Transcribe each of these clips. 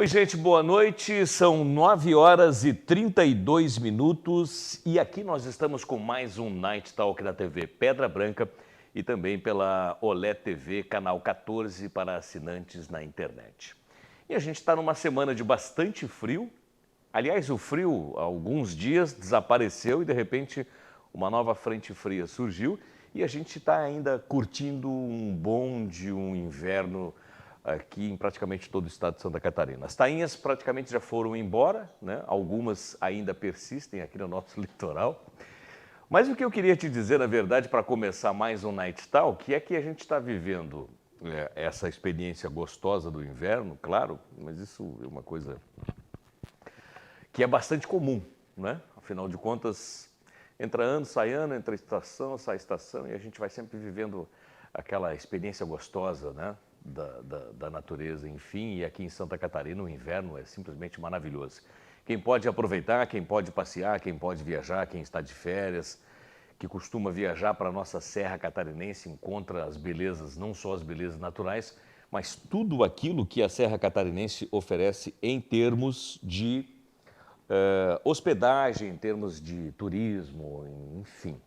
Oi, gente, boa noite. São 9 horas e 32 minutos e aqui nós estamos com mais um Night Talk da TV Pedra Branca e também pela Olé TV, canal 14 para assinantes na internet. E a gente está numa semana de bastante frio. Aliás, o frio, há alguns dias, desapareceu e de repente uma nova frente fria surgiu e a gente está ainda curtindo um bonde, um inverno aqui em praticamente todo o estado de Santa Catarina. As tainhas praticamente já foram embora, né? Algumas ainda persistem aqui no nosso litoral. Mas o que eu queria te dizer, na verdade, para começar mais um Night Talk, é que a gente está vivendo essa experiência gostosa do inverno, claro, mas isso é uma coisa que é bastante comum, né? Afinal de contas, entra ano, entra estação, sai estação, e a gente vai sempre vivendo aquela experiência gostosa, né? Da natureza, enfim, e aqui em Santa Catarina o inverno é simplesmente maravilhoso. Quem pode aproveitar, quem pode passear, quem pode viajar, quem está de férias, que costuma viajar para a nossa Serra Catarinense, encontra as belezas, não só as belezas naturais, mas tudo aquilo que a Serra Catarinense oferece em termos de hospedagem, em termos de turismo, enfim.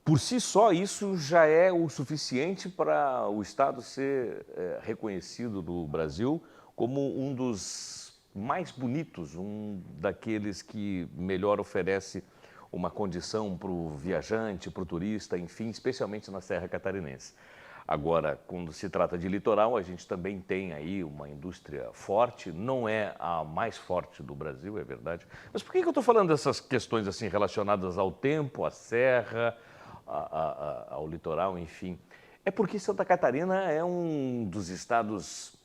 Por si só, isso já é o suficiente para o Estado ser reconhecido no Brasil como um dos mais bonitos, um daqueles que melhor oferece uma condição para o viajante, para o turista, enfim, especialmente na Serra Catarinense. Agora, quando se trata de litoral, a gente também tem aí uma indústria forte, não é a mais forte do Brasil, é verdade. Mas por que eu estou falando dessas questões assim relacionadas ao tempo, à serra, ao litoral, enfim? É porque Santa Catarina é um dos estados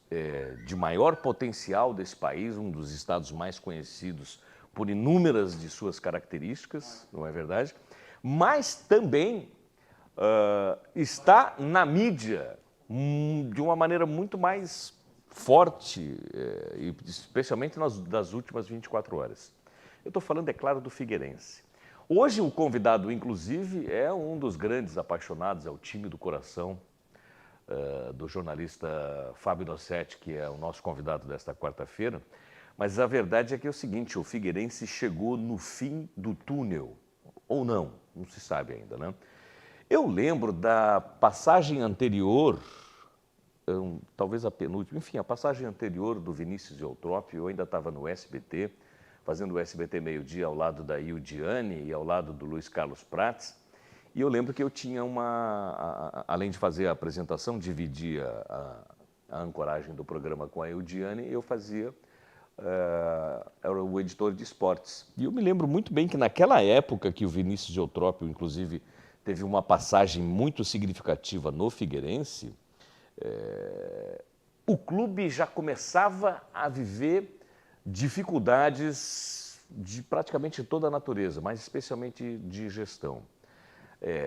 de maior potencial desse país, um dos estados mais conhecidos por inúmeras de suas características, não é verdade? Mas também está na mídia de uma maneira muito mais forte, e especialmente das últimas 24 horas. Eu estou falando, é claro, do Figueirense. Hoje o convidado, inclusive, é um dos grandes apaixonados, é o time do coração do jornalista Fábio Nossetti, que é o nosso convidado desta quarta-feira. Mas a verdade é que é o seguinte, o Figueirense chegou no fim do túnel, ou não se sabe ainda, né? Eu lembro da passagem anterior, talvez a penúltima, enfim, a passagem anterior do Vinícius Eutrópio, eu ainda estava no SBT, fazendo o SBT meio-dia ao lado da Ildiane e ao lado do Luiz Carlos Prates, e eu lembro que eu tinha além de fazer a apresentação, dividia a ancoragem do programa com a Ildiane, eu fazia, era o editor de esportes. E eu me lembro muito bem que naquela época que o Vinícius Eutrópio, inclusive, teve uma passagem muito significativa no Figueirense, o clube já começava a viver dificuldades de praticamente toda a natureza, mas especialmente de gestão.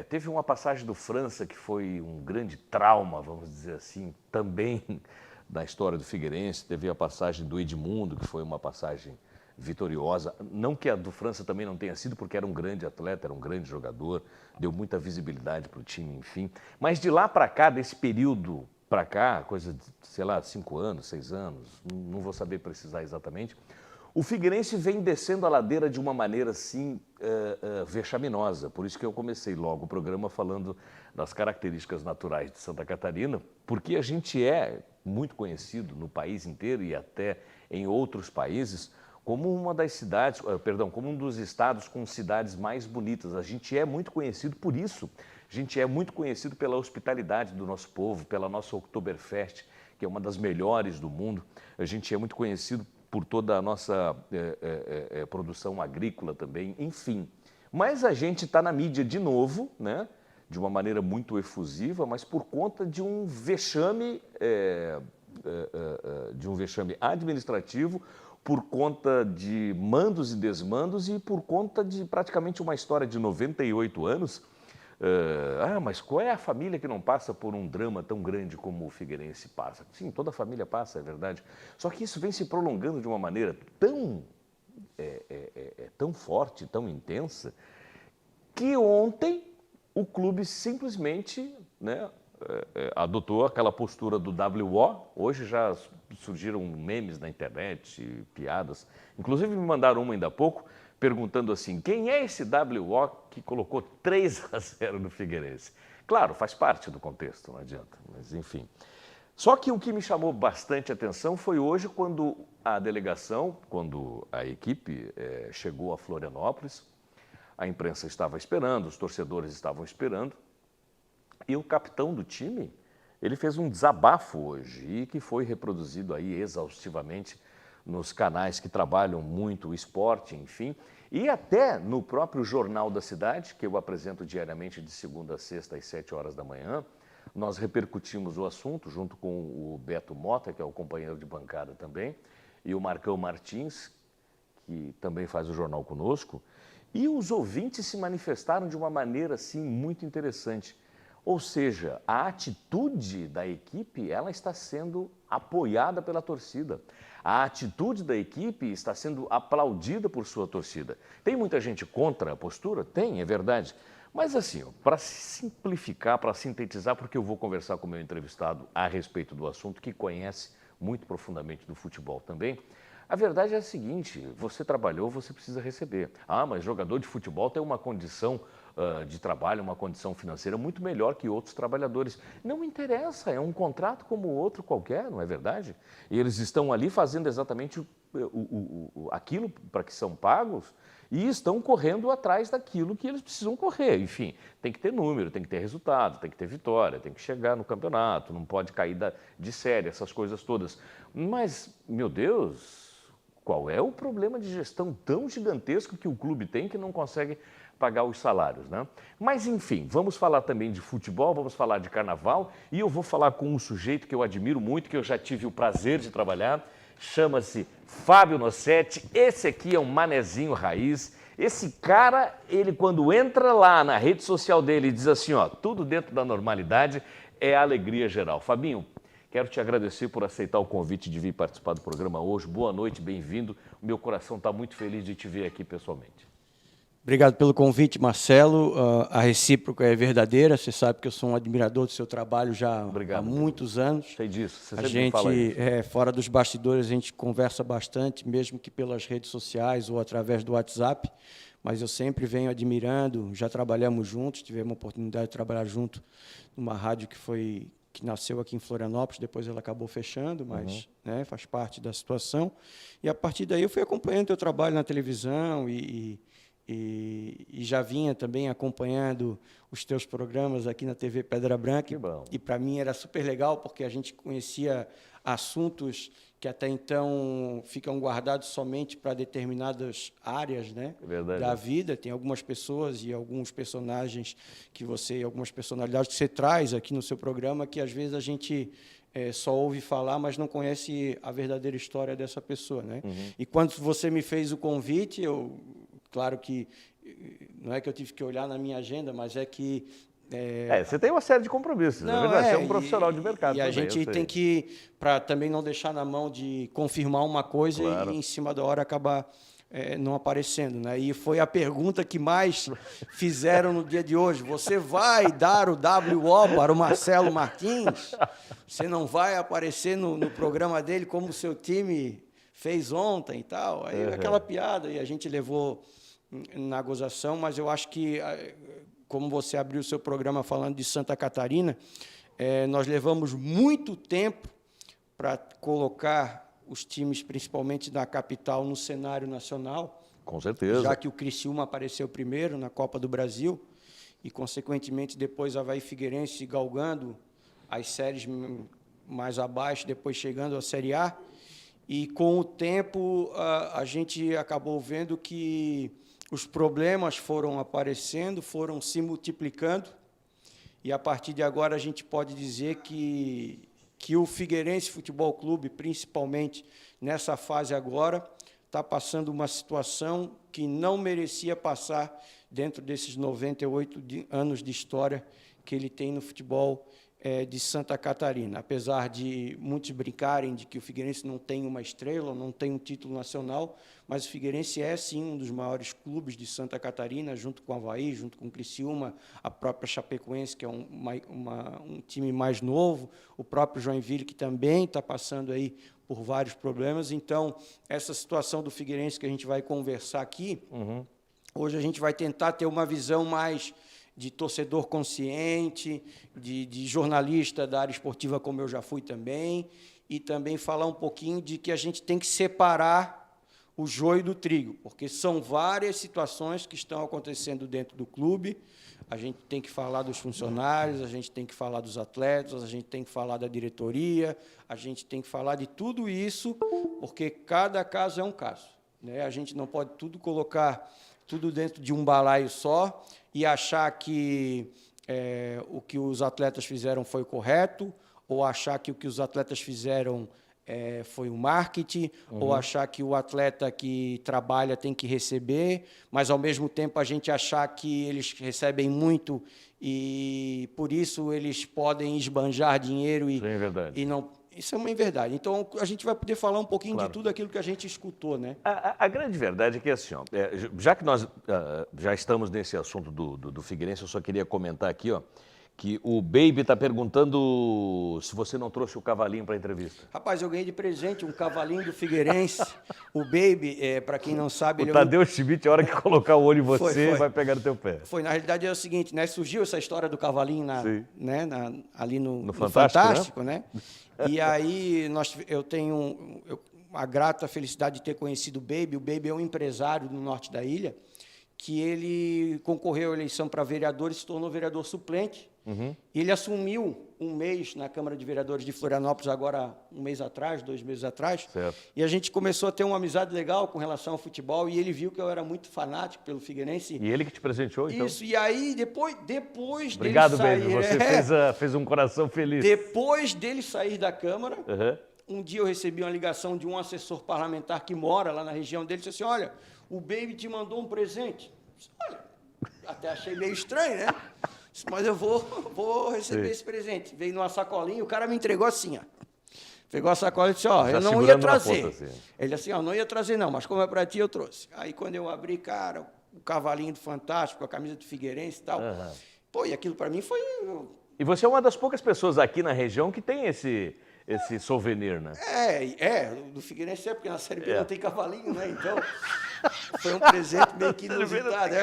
Teve uma passagem do França que foi um grande trauma, vamos dizer assim, também na história do Figueirense. Teve a passagem do Edmundo, que foi uma passagem vitoriosa. Não que a do França também não tenha sido, porque era um grande atleta, era um grande jogador, deu muita visibilidade para o time, enfim. Mas de lá para cá, desse período para cá, coisa de, sei lá, 5 anos, 6 anos, não vou saber precisar exatamente, o Figueirense vem descendo a ladeira de uma maneira assim vexaminosa. Por isso que eu comecei logo o programa falando das características naturais de Santa Catarina, porque a gente é muito conhecido no país inteiro e até em outros países como uma das cidades, como um dos estados com cidades mais bonitas. A gente é muito conhecido por isso. A gente é muito conhecido pela hospitalidade do nosso povo, pela nossa Oktoberfest, que é uma das melhores do mundo. A gente é muito conhecido por toda a nossa produção agrícola também, enfim. Mas a gente está na mídia de novo, né? De uma maneira muito efusiva, mas por conta de um vexame, administrativo, por conta de mandos e desmandos e por conta de praticamente uma história de 98 anos. Mas qual é a família que não passa por um drama tão grande como o Figueirense passa? Sim, toda família passa, é verdade. Só que isso vem se prolongando de uma maneira tão forte, tão intensa, que ontem o clube simplesmente, né, adotou aquela postura do WO. Hoje já surgiram memes na internet, piadas. Inclusive me mandaram uma ainda há pouco, perguntando assim, quem é esse WO que colocou 3-0 no Figueirense? Claro, faz parte do contexto, não adianta, mas enfim. Só que o que me chamou bastante atenção foi hoje quando a delegação, quando a equipe chegou a Florianópolis, a imprensa estava esperando, os torcedores estavam esperando, e o capitão do time, ele fez um desabafo hoje e que foi reproduzido aí exaustivamente nos canais que trabalham muito o esporte, enfim, e até no próprio Jornal da Cidade, que eu apresento diariamente de segunda a sexta às 7 horas da manhã, nós repercutimos o assunto junto com o Beto Mota, que é o companheiro de bancada também, e o Marcão Martins, que também faz o jornal conosco, e os ouvintes se manifestaram de uma maneira assim muito interessante. Ou seja, a atitude da equipe, ela está sendo apoiada pela torcida. A atitude da equipe está sendo aplaudida por sua torcida. Tem muita gente contra a postura? Tem, é verdade. Mas assim, para simplificar, para sintetizar, porque eu vou conversar com o meu entrevistado a respeito do assunto, que conhece muito profundamente do futebol também, a verdade é a seguinte, você trabalhou, você precisa receber. Ah, mas jogador de futebol tem uma condição de trabalho, uma condição financeira muito melhor que outros trabalhadores. Não interessa, é um contrato como outro qualquer, não é verdade? E eles estão ali fazendo exatamente aquilo para que são pagos e estão correndo atrás daquilo que eles precisam correr. Enfim, tem que ter número, tem que ter resultado, tem que ter vitória, tem que chegar no campeonato, não pode cair de série, essas coisas todas. Mas, meu Deus, qual é o problema de gestão tão gigantesco que o clube tem que não consegue pagar os salários, né? Mas, enfim, vamos falar também de futebol, vamos falar de carnaval e eu vou falar com um sujeito que eu admiro muito, que eu já tive o prazer de trabalhar, chama-se Fábio Nossetti. Esse aqui é um manezinho raiz. Esse cara, ele quando entra lá na rede social dele e diz assim, ó, tudo dentro da normalidade, é alegria geral. Fabinho, quero te agradecer por aceitar o convite de vir participar do programa hoje. Boa noite, bem-vindo. O meu coração está muito feliz de te ver aqui pessoalmente. Obrigado pelo convite, Marcelo. A recíproca é verdadeira. Você sabe que eu sou um admirador do seu trabalho já há muitos anos. Sei disso. Você a sempre gente, fala isso. fora dos bastidores, a gente conversa bastante, mesmo que pelas redes sociais ou através do WhatsApp. Mas eu sempre venho admirando. Já trabalhamos juntos, tivemos a oportunidade de trabalhar junto numa rádio que nasceu aqui em Florianópolis, depois ela acabou fechando, mas faz parte da situação. E a partir daí eu fui acompanhando o teu trabalho na televisão e já vinha também acompanhando os teus programas aqui na TV Pedra Branca. Que bom. E para mim era super legal, porque a gente conhecia assuntos que até então ficam guardados somente para determinadas áreas, né, da vida. Tem algumas pessoas e alguns personagens algumas personalidades que você traz aqui no seu programa que às vezes a gente só ouve falar, mas não conhece a verdadeira história dessa pessoa, né? E quando você me fez o convite, claro que não é que eu tive que olhar na minha agenda, mas é que... você tem uma série de compromissos, não, você é um profissional de mercado. E a gente tem que, para também não deixar na mão de confirmar uma coisa e em cima da hora acabar não aparecendo, né? E foi a pergunta que mais fizeram no dia de hoje. Você vai dar o WO para o Marcelo Martins? Você não vai aparecer no programa dele como o seu time fez ontem e tal? Aí aquela piada, e a gente levou na gozação, mas eu acho que, como você abriu o seu programa falando de Santa Catarina, nós levamos muito tempo para colocar os times, principalmente da capital, no cenário nacional. Com certeza. Já que o Criciúma apareceu primeiro na Copa do Brasil e, consequentemente, depois Avaí e Figueirense galgando as séries mais abaixo, depois chegando à Série A. E, com o tempo, a gente acabou vendo que os problemas foram aparecendo, foram se multiplicando, e, a partir de agora, a gente pode dizer que o Figueirense Futebol Clube, principalmente nessa fase agora, está passando uma situação que não merecia passar dentro desses 98 anos de história que ele tem no futebol de Santa Catarina. Apesar de muitos brincarem de que o Figueirense não tem uma estrela, não tem um título nacional, mas o Figueirense é, sim, um dos maiores clubes de Santa Catarina, junto com o Avaí, junto com o Criciúma, a própria Chapecoense, que é um time mais novo, o próprio Joinville, que também está passando aí por vários problemas. Então, essa situação do Figueirense que a gente vai conversar aqui, hoje a gente vai tentar ter uma visão mais de torcedor consciente, de jornalista da área esportiva, como eu já fui também, e também falar um pouquinho de que a gente tem que separar o joio do trigo, porque são várias situações que estão acontecendo dentro do clube. A gente tem que falar dos funcionários, a gente tem que falar dos atletas, a gente tem que falar da diretoria, a gente tem que falar de tudo isso, porque cada caso é um caso, né? A gente não pode colocar tudo dentro de um balaio só e achar que o que os atletas fizeram foi correto, ou achar que o que os atletas fizeram foi o marketing, ou achar que o atleta que trabalha tem que receber, mas, ao mesmo tempo, a gente achar que eles recebem muito e, por isso, eles podem esbanjar dinheiro e não... Isso é uma inverdade. Então, a gente vai poder falar um pouquinho de tudo aquilo que a gente escutou, né? A grande verdade é que, assim, ó, já que nós já estamos nesse assunto do Figueirense, eu só queria comentar aqui, ó, que o Baby está perguntando se você não trouxe o cavalinho para a entrevista. Rapaz, eu ganhei de presente um cavalinho do Figueirense. O Baby, para quem não sabe... O Tadeu Schmidt, a hora que colocar o olho em você, vai pegar no teu pé. Foi, na realidade, é o seguinte, né? Surgiu essa história do cavalinho ali no Fantástico, né? E aí eu tenho a grata felicidade de ter conhecido o Baby. O Baby é um empresário no norte da ilha, que ele concorreu à eleição para vereador e se tornou vereador suplente. E ele assumiu um mês na Câmara de Vereadores de Florianópolis, agora 2 meses atrás. Certo. E a gente começou a ter uma amizade legal com relação ao futebol, e ele viu que eu era muito fanático pelo Figueirense. E ele que te presenteou, então? Isso, e aí depois Obrigado, dele sair... Baby, você fez um coração feliz. Depois dele sair da Câmara, um dia eu recebi uma ligação de um assessor parlamentar que mora lá na região dele, disse assim, olha, o Baby te mandou um presente. Olha, até achei meio estranho, né? Mas eu vou receber esse presente. Veio numa sacolinha, o cara me entregou assim, ó. Pegou a sacola e disse, ó, eu não ia trazer. Ponta, assim. Ele disse assim, ó, não ia trazer não, mas como é para ti, eu trouxe. Aí quando eu abri, cara, o cavalinho do Fantástico, a camisa do Figueirense e tal. Pô, e aquilo para mim foi... E você é uma das poucas pessoas aqui na região que tem esse souvenir, né? Do Figueirense é, porque na Série B não tem cavalinho, né? Então, foi um presente meio que inusitado.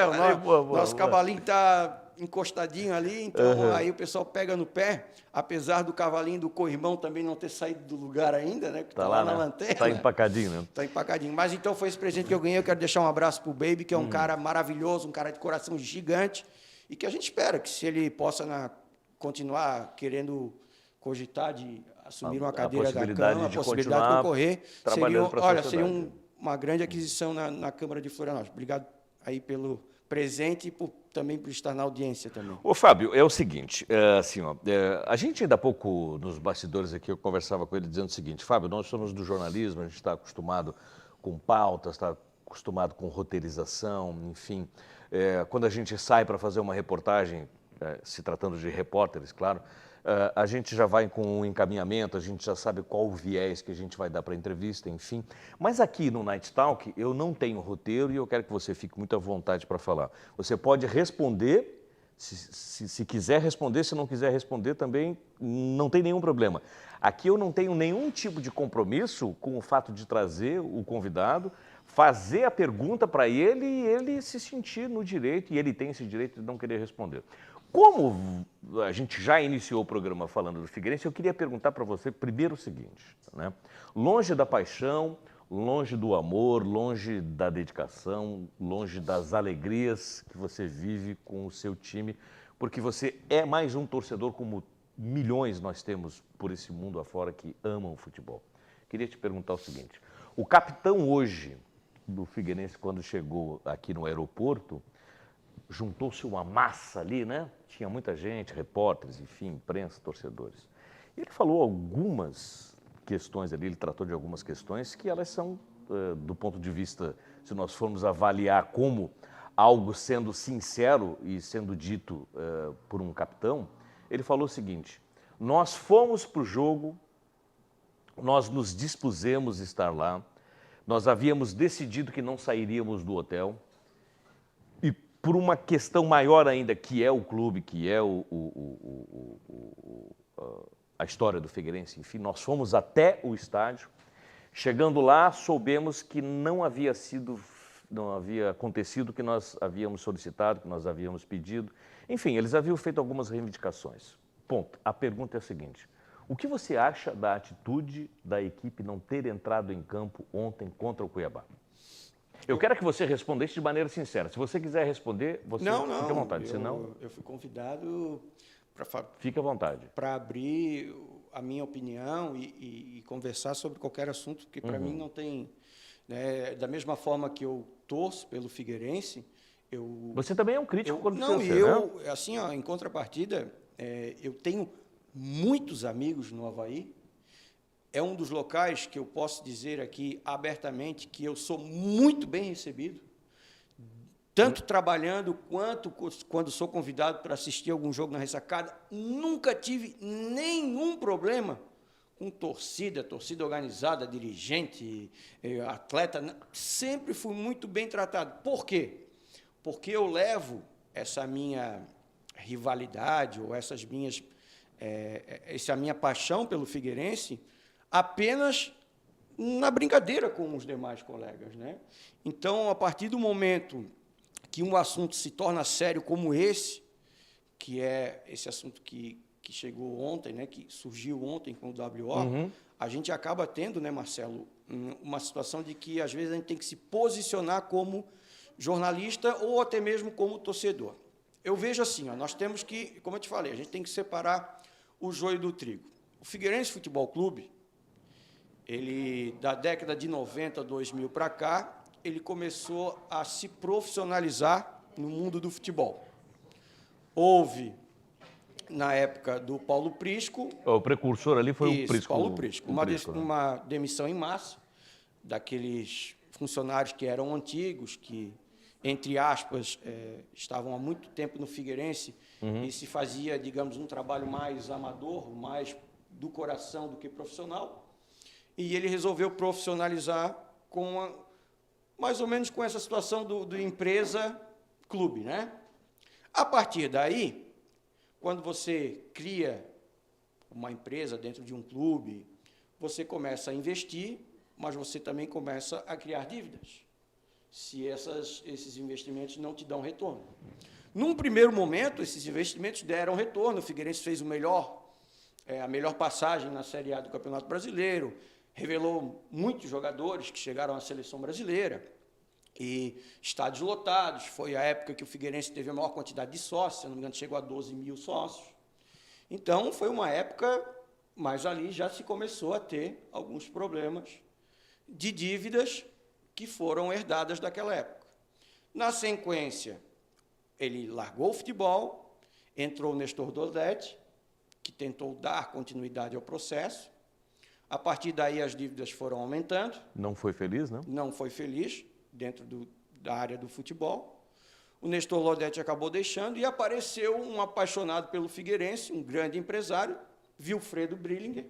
O nosso cavalinho está encostadinho ali, então aí o pessoal pega no pé, apesar do cavalinho do co-irmão também não ter saído do lugar ainda, né? Que tá lá na lanterna. Tá empacadinho, né? Tá empacadinho. Mas então foi esse presente que eu ganhei. Eu quero deixar um abraço pro Baby, que é um cara maravilhoso, um cara de coração gigante, e que a gente espera que, se ele possa continuar querendo cogitar de assumir uma cadeira da Câmara, a possibilidade de concorrer, seria uma grande aquisição na Câmara de Florianópolis. Obrigado aí pelo presente e também por estar na audiência também. Ô, Fábio, é o seguinte, a gente ainda há pouco, nos bastidores aqui, eu conversava com ele dizendo o seguinte, Fábio, nós somos do jornalismo, a gente está acostumado com pautas, está acostumado com roteirização, enfim, quando a gente sai para fazer uma reportagem, se tratando de repórteres, claro, a gente já vai com um encaminhamento, a gente já sabe qual o viés que a gente vai dar para a entrevista, enfim. Mas aqui no Night Talk eu não tenho roteiro e eu quero que você fique muito à vontade para falar. Você pode responder, se quiser responder, se não quiser responder também não tem nenhum problema. Aqui eu não tenho nenhum tipo de compromisso com o fato de trazer o convidado, fazer a pergunta para ele e ele se sentir no direito, e ele tem esse direito de não querer responder. Como a gente já iniciou o programa falando do Figueirense, eu queria perguntar para você primeiro o seguinte, né? Longe da paixão, longe do amor, longe da dedicação, longe das alegrias que você vive com o seu time, porque você é mais um torcedor como milhões nós temos por esse mundo afora que amam o futebol. Queria te perguntar o seguinte, o capitão hoje do Figueirense, quando chegou aqui no aeroporto, juntou-se uma massa ali, né? Tinha muita gente, repórteres, enfim, imprensa, torcedores. Ele falou algumas questões ali, ele tratou de algumas questões que elas são, do ponto de vista, se nós formos avaliar como algo sendo sincero e sendo dito por um capitão, ele falou o seguinte, Nós fomos para o jogo, nós nos dispusemos a estar lá, nós havíamos decidido que não sairíamos do hotel, e por uma questão maior ainda, que é o clube, que é a história do Figueirense, enfim, nós fomos até o estádio. Chegando lá, soubemos que não havia acontecido o que nós havíamos solicitado, que nós havíamos pedido. Enfim, eles haviam feito algumas reivindicações. Ponto. A pergunta é a seguinte: o que você acha da atitude da equipe não ter entrado em campo ontem contra o Cuiabá? Eu quero que você responda isso de maneira sincera. Se você quiser responder, você fica à vontade. Eu fui convidado fica à vontade. Para abrir a minha opinião e conversar sobre qualquer assunto, porque para mim não tem... Né, da mesma forma que eu torço pelo Figueirense, Você também é um crítico quando não, você, eu, né? assim, ó, em contrapartida, eu tenho muitos amigos no Avaí. É um dos locais que eu posso dizer aqui abertamente que eu sou muito bem recebido, tanto trabalhando quanto quando sou convidado para assistir algum jogo na ressacada. Nunca tive nenhum problema com torcida organizada, dirigente, atleta. Sempre fui muito bem tratado. Por quê? Porque eu levo essa minha rivalidade ou essa minha paixão pelo Figueirense apenas na brincadeira com os demais colegas, né? Então, a partir do momento que um assunto se torna sério como esse, que é esse assunto que chegou ontem, né, que surgiu ontem com o WO, a gente acaba tendo, né, Marcelo, uma situação de que, às vezes, a gente tem que se posicionar como jornalista ou até mesmo como torcedor. Eu vejo assim, ó, nós temos que, como eu te falei, a gente tem que separar o joio do trigo. O Figueirense Futebol Clube, ele, da década de 90, 2000 para cá, ele começou a se profissionalizar no mundo do futebol. Houve, na época do Paulo Prisco... O precursor ali foi o Prisco. Paulo Prisco. Uma demissão em massa daqueles funcionários que eram antigos, que, entre aspas, estavam há muito tempo no Figueirense e se fazia, digamos, um trabalho mais amador, mais do coração do que profissional. E ele resolveu profissionalizar mais ou menos com essa situação do empresa-clube, né? A partir daí, quando você cria uma empresa dentro de um clube, você começa a investir, mas você também começa a criar dívidas, se esses investimentos não te dão retorno. Num primeiro momento, esses investimentos deram retorno. O Figueirense fez a melhor passagem na Série A do Campeonato Brasileiro, revelou muitos jogadores que chegaram à seleção brasileira, e estádios lotados. Foi a época que o Figueirense teve a maior quantidade de sócios, se não me engano, chegou a 12 mil sócios. Então, foi uma época, mas ali já se começou a ter alguns problemas de dívidas que foram herdadas daquela época. Na sequência, ele largou o futebol, entrou o Nestor Dodete, que tentou dar continuidade ao processo. A partir daí, as dívidas foram aumentando. Não foi feliz, né? Não foi feliz dentro da área do futebol. O Nestor Dodete acabou deixando e apareceu um apaixonado pelo Figueirense, um grande empresário, Wilfredo Brillinger,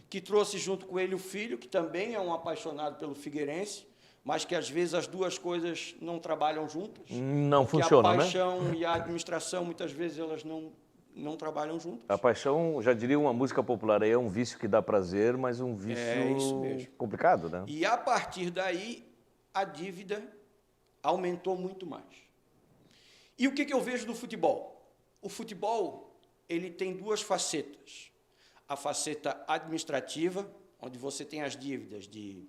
que trouxe junto com ele o filho, que também é um apaixonado pelo Figueirense, mas que, às vezes, as duas coisas não trabalham juntas. Não funciona, né? A paixão e a administração, muitas vezes, elas não trabalham juntas. A paixão, já diria uma música popular, aí é um vício que dá prazer, mas um vício isso mesmo. Complicado, né? E, a partir daí, a dívida aumentou muito mais. E o que eu vejo do futebol? O futebol, ele tem duas facetas. A faceta administrativa, onde você tem as dívidas de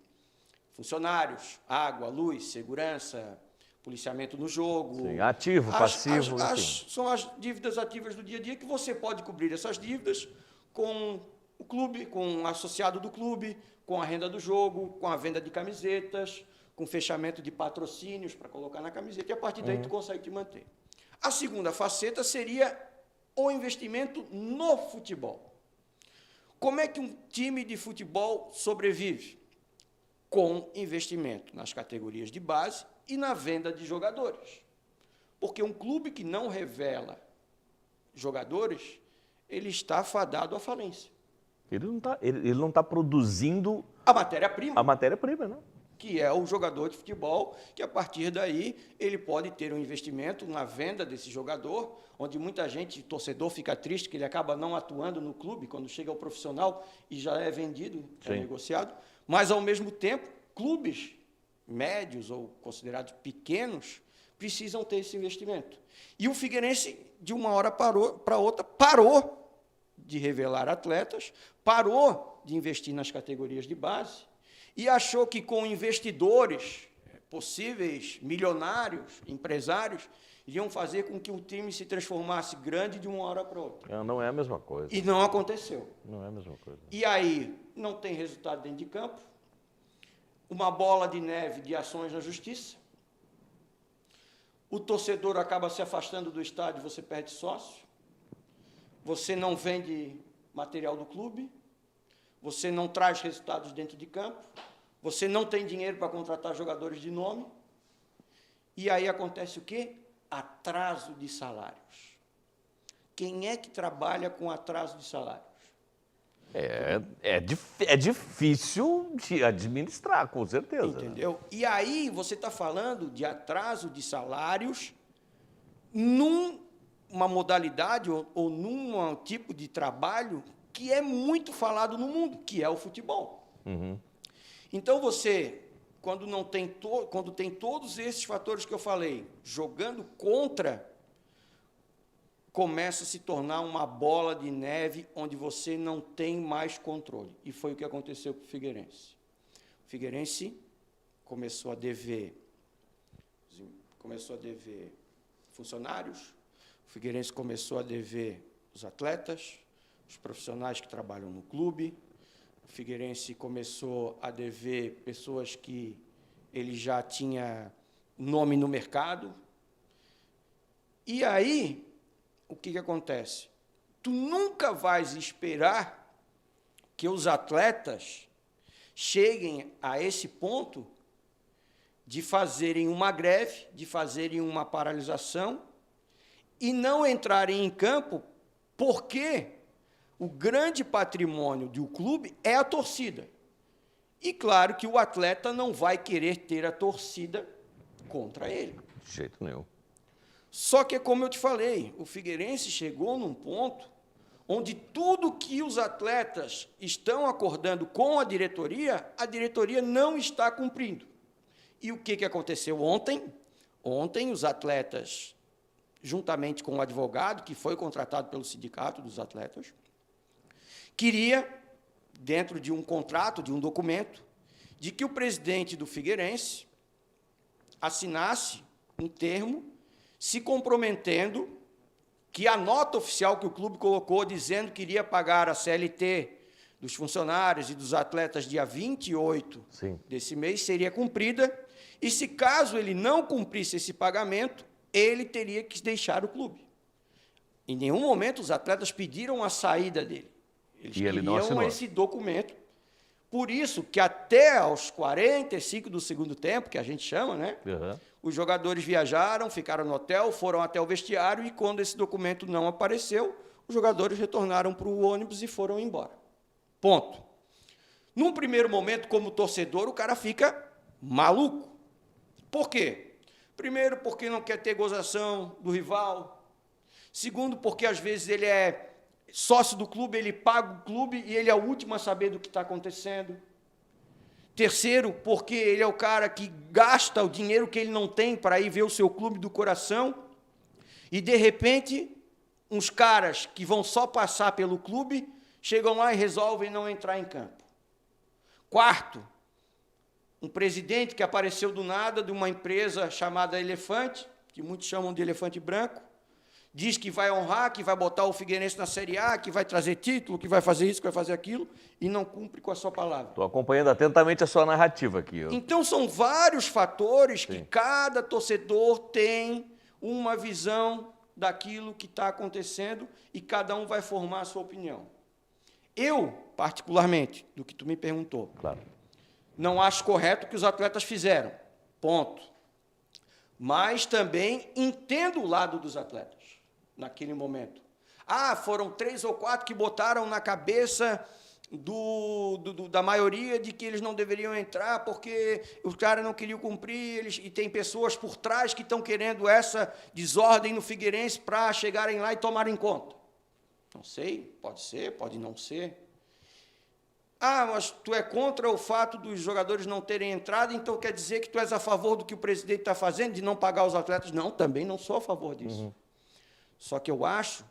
funcionários, água, luz, segurança, policiamento no jogo. Sim, ativo, passivo. São as dívidas ativas do dia a dia, que você pode cobrir essas dívidas com o clube, com o associado do clube, com a renda do jogo, com a venda de camisetas, com fechamento de patrocínios para colocar na camiseta, e a partir daí tu consegue te manter. A segunda faceta seria o investimento no futebol. Como é que um time de futebol sobrevive? Com investimento nas categorias de base e na venda de jogadores. Porque um clube que não revela jogadores, ele está fadado à falência. Ele não tá produzindo A matéria-prima. a matéria-prima, não. Que é o jogador de futebol, que a partir daí ele pode ter um investimento na venda desse jogador, onde muita gente, torcedor, fica triste que ele acaba não atuando no clube quando chega ao profissional e já é vendido, é negociado, mas ao mesmo tempo, clubes médios ou considerados pequenos precisam ter esse investimento. E o Figueirense, de uma hora para outra, parou de revelar atletas, parou de investir nas categorias de base, e achou que com investidores, possíveis milionários, empresários, iriam fazer com que o time se transformasse grande de uma hora para outra. Não é a mesma coisa. E não aconteceu. Não é a mesma coisa. E aí, não tem resultado dentro de campo, uma bola de neve de ações na justiça, o torcedor acaba se afastando do estádio, você perde sócio, você não vende material do clube, você não traz resultados dentro de campo, você não tem dinheiro para contratar jogadores de nome, e aí acontece o quê? Atraso de salários. Quem é que trabalha com atraso de salários? É difícil de administrar, com certeza. Entendeu? Né? E aí você está falando de atraso de salários numa modalidade ou num tipo de trabalho que é muito falado no mundo, que é o futebol. Uhum. Então, você, quando tem todos esses fatores que eu falei, jogando contra, começa a se tornar uma bola de neve onde você não tem mais controle. E foi o que aconteceu com o Figueirense. O Figueirense começou a dever funcionários, o Figueirense começou a dever os atletas, os profissionais que trabalham no clube, o Figueirense começou a dever pessoas que ele já tinha nome no mercado. E aí, o que acontece? Tu nunca vais esperar que os atletas cheguem a esse ponto de fazerem uma greve, de fazerem uma paralisação e não entrarem em campo, porque o grande patrimônio do clube é a torcida. E claro que o atleta não vai querer ter a torcida contra ele. De jeito nenhum. Só que, como eu te falei, o Figueirense chegou num ponto onde tudo que os atletas estão acordando com a diretoria não está cumprindo. E o que aconteceu ontem? Ontem, os atletas, juntamente com o advogado, que foi contratado pelo sindicato dos atletas, queria, dentro de um contrato, de um documento, de que o presidente do Figueirense assinasse um termo se comprometendo que a nota oficial que o clube colocou dizendo que iria pagar a CLT dos funcionários e dos atletas dia 28 desse mês seria cumprida, e se caso ele não cumprisse esse pagamento, ele teria que deixar o clube. Em nenhum momento os atletas pediram a saída dele. Eles queriam esse documento. Por isso que até aos 45 do segundo tempo, que a gente chama, né? Uhum. Os jogadores viajaram, ficaram no hotel, foram até o vestiário e quando esse documento não apareceu, os jogadores retornaram para o ônibus e foram embora. Ponto. Num primeiro momento, como torcedor, o cara fica maluco. Por quê? Primeiro, porque não quer ter gozação do rival. Segundo, porque às vezes ele é sócio do clube, ele paga o clube e ele é o último a saber do que está acontecendo. Terceiro, porque ele é o cara que gasta o dinheiro que ele não tem para ir ver o seu clube do coração e, de repente, uns caras que vão só passar pelo clube chegam lá e resolvem não entrar em campo. Quarto, um presidente que apareceu do nada de uma empresa chamada Elefante, que muitos chamam de Elefante Branco, diz que vai honrar, que vai botar o Figueirense na Série A, que vai trazer título, que vai fazer isso, que vai fazer aquilo, e não cumpre com a sua palavra. Estou acompanhando atentamente a sua narrativa aqui. Então, são vários fatores que cada torcedor tem uma visão daquilo que está acontecendo e cada um vai formar a sua opinião. Eu, particularmente, do que tu me perguntou, não acho correto o que os atletas fizeram, ponto. Mas também entendo o lado dos atletas, naquele momento. Foram 3 ou 4 que botaram na cabeça da maioria de que eles não deveriam entrar porque os caras não queriam cumprir, e tem pessoas por trás que estão querendo essa desordem no Figueirense para chegarem lá e tomarem conta. Não sei, pode ser, pode não ser. Mas tu é contra o fato dos jogadores não terem entrado, então quer dizer que tu és a favor do que o presidente está fazendo, de não pagar os atletas? Não, também não sou a favor disso. Só que eu acho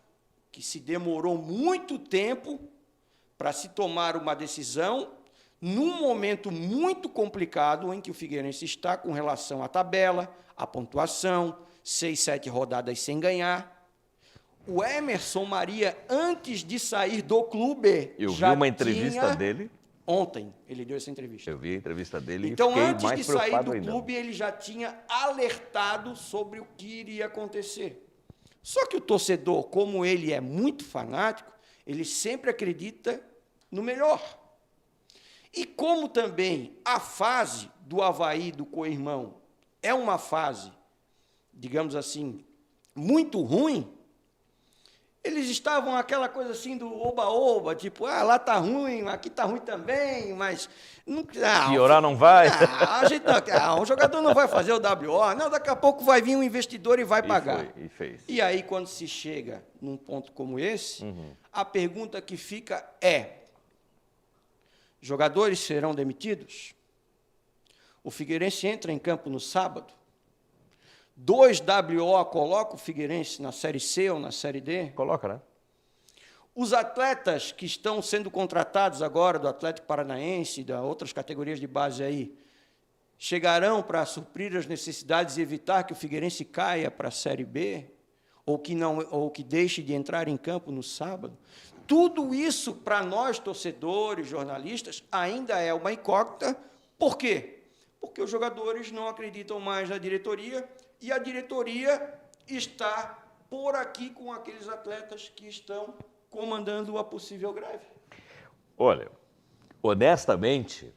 que se demorou muito tempo para se tomar uma decisão num momento muito complicado em que o Figueirense está com relação à tabela, à pontuação, 6, 7 rodadas sem ganhar. O Emerson Maria, antes de sair do clube, eu vi uma entrevista dele. Ontem ele deu essa entrevista. Eu vi a entrevista dele então, e fiquei antes mais de sair do ainda. clube, ele já tinha alertado sobre o que iria acontecer. Só que o torcedor, como ele é muito fanático, ele sempre acredita no melhor. E como também a fase do Avaí, do co-irmão, é uma fase, digamos assim, muito ruim, eles estavam aquela coisa assim do oba-oba, tipo, lá tá ruim, aqui tá ruim também, mas... Piorar não vai? O jogador não vai fazer o WO, não, daqui a pouco vai vir um investidor e vai pagar. E fez. E aí, quando se chega num ponto como esse, a pergunta que fica é: jogadores serão demitidos? O Figueirense entra em campo no sábado? 2 WO coloca o Figueirense na Série C ou na Série D? Coloca, né? Os atletas que estão sendo contratados agora, do Atlético Paranaense, das outras categorias de base aí, chegarão para suprir as necessidades e evitar que o Figueirense caia para a Série B? Ou que deixe de entrar em campo no sábado? Tudo isso, para nós, torcedores, jornalistas, ainda é uma incógnita. Por quê? Porque os jogadores não acreditam mais na diretoria, e a diretoria está por aqui com aqueles atletas que estão comandando a possível greve. Olha, honestamente,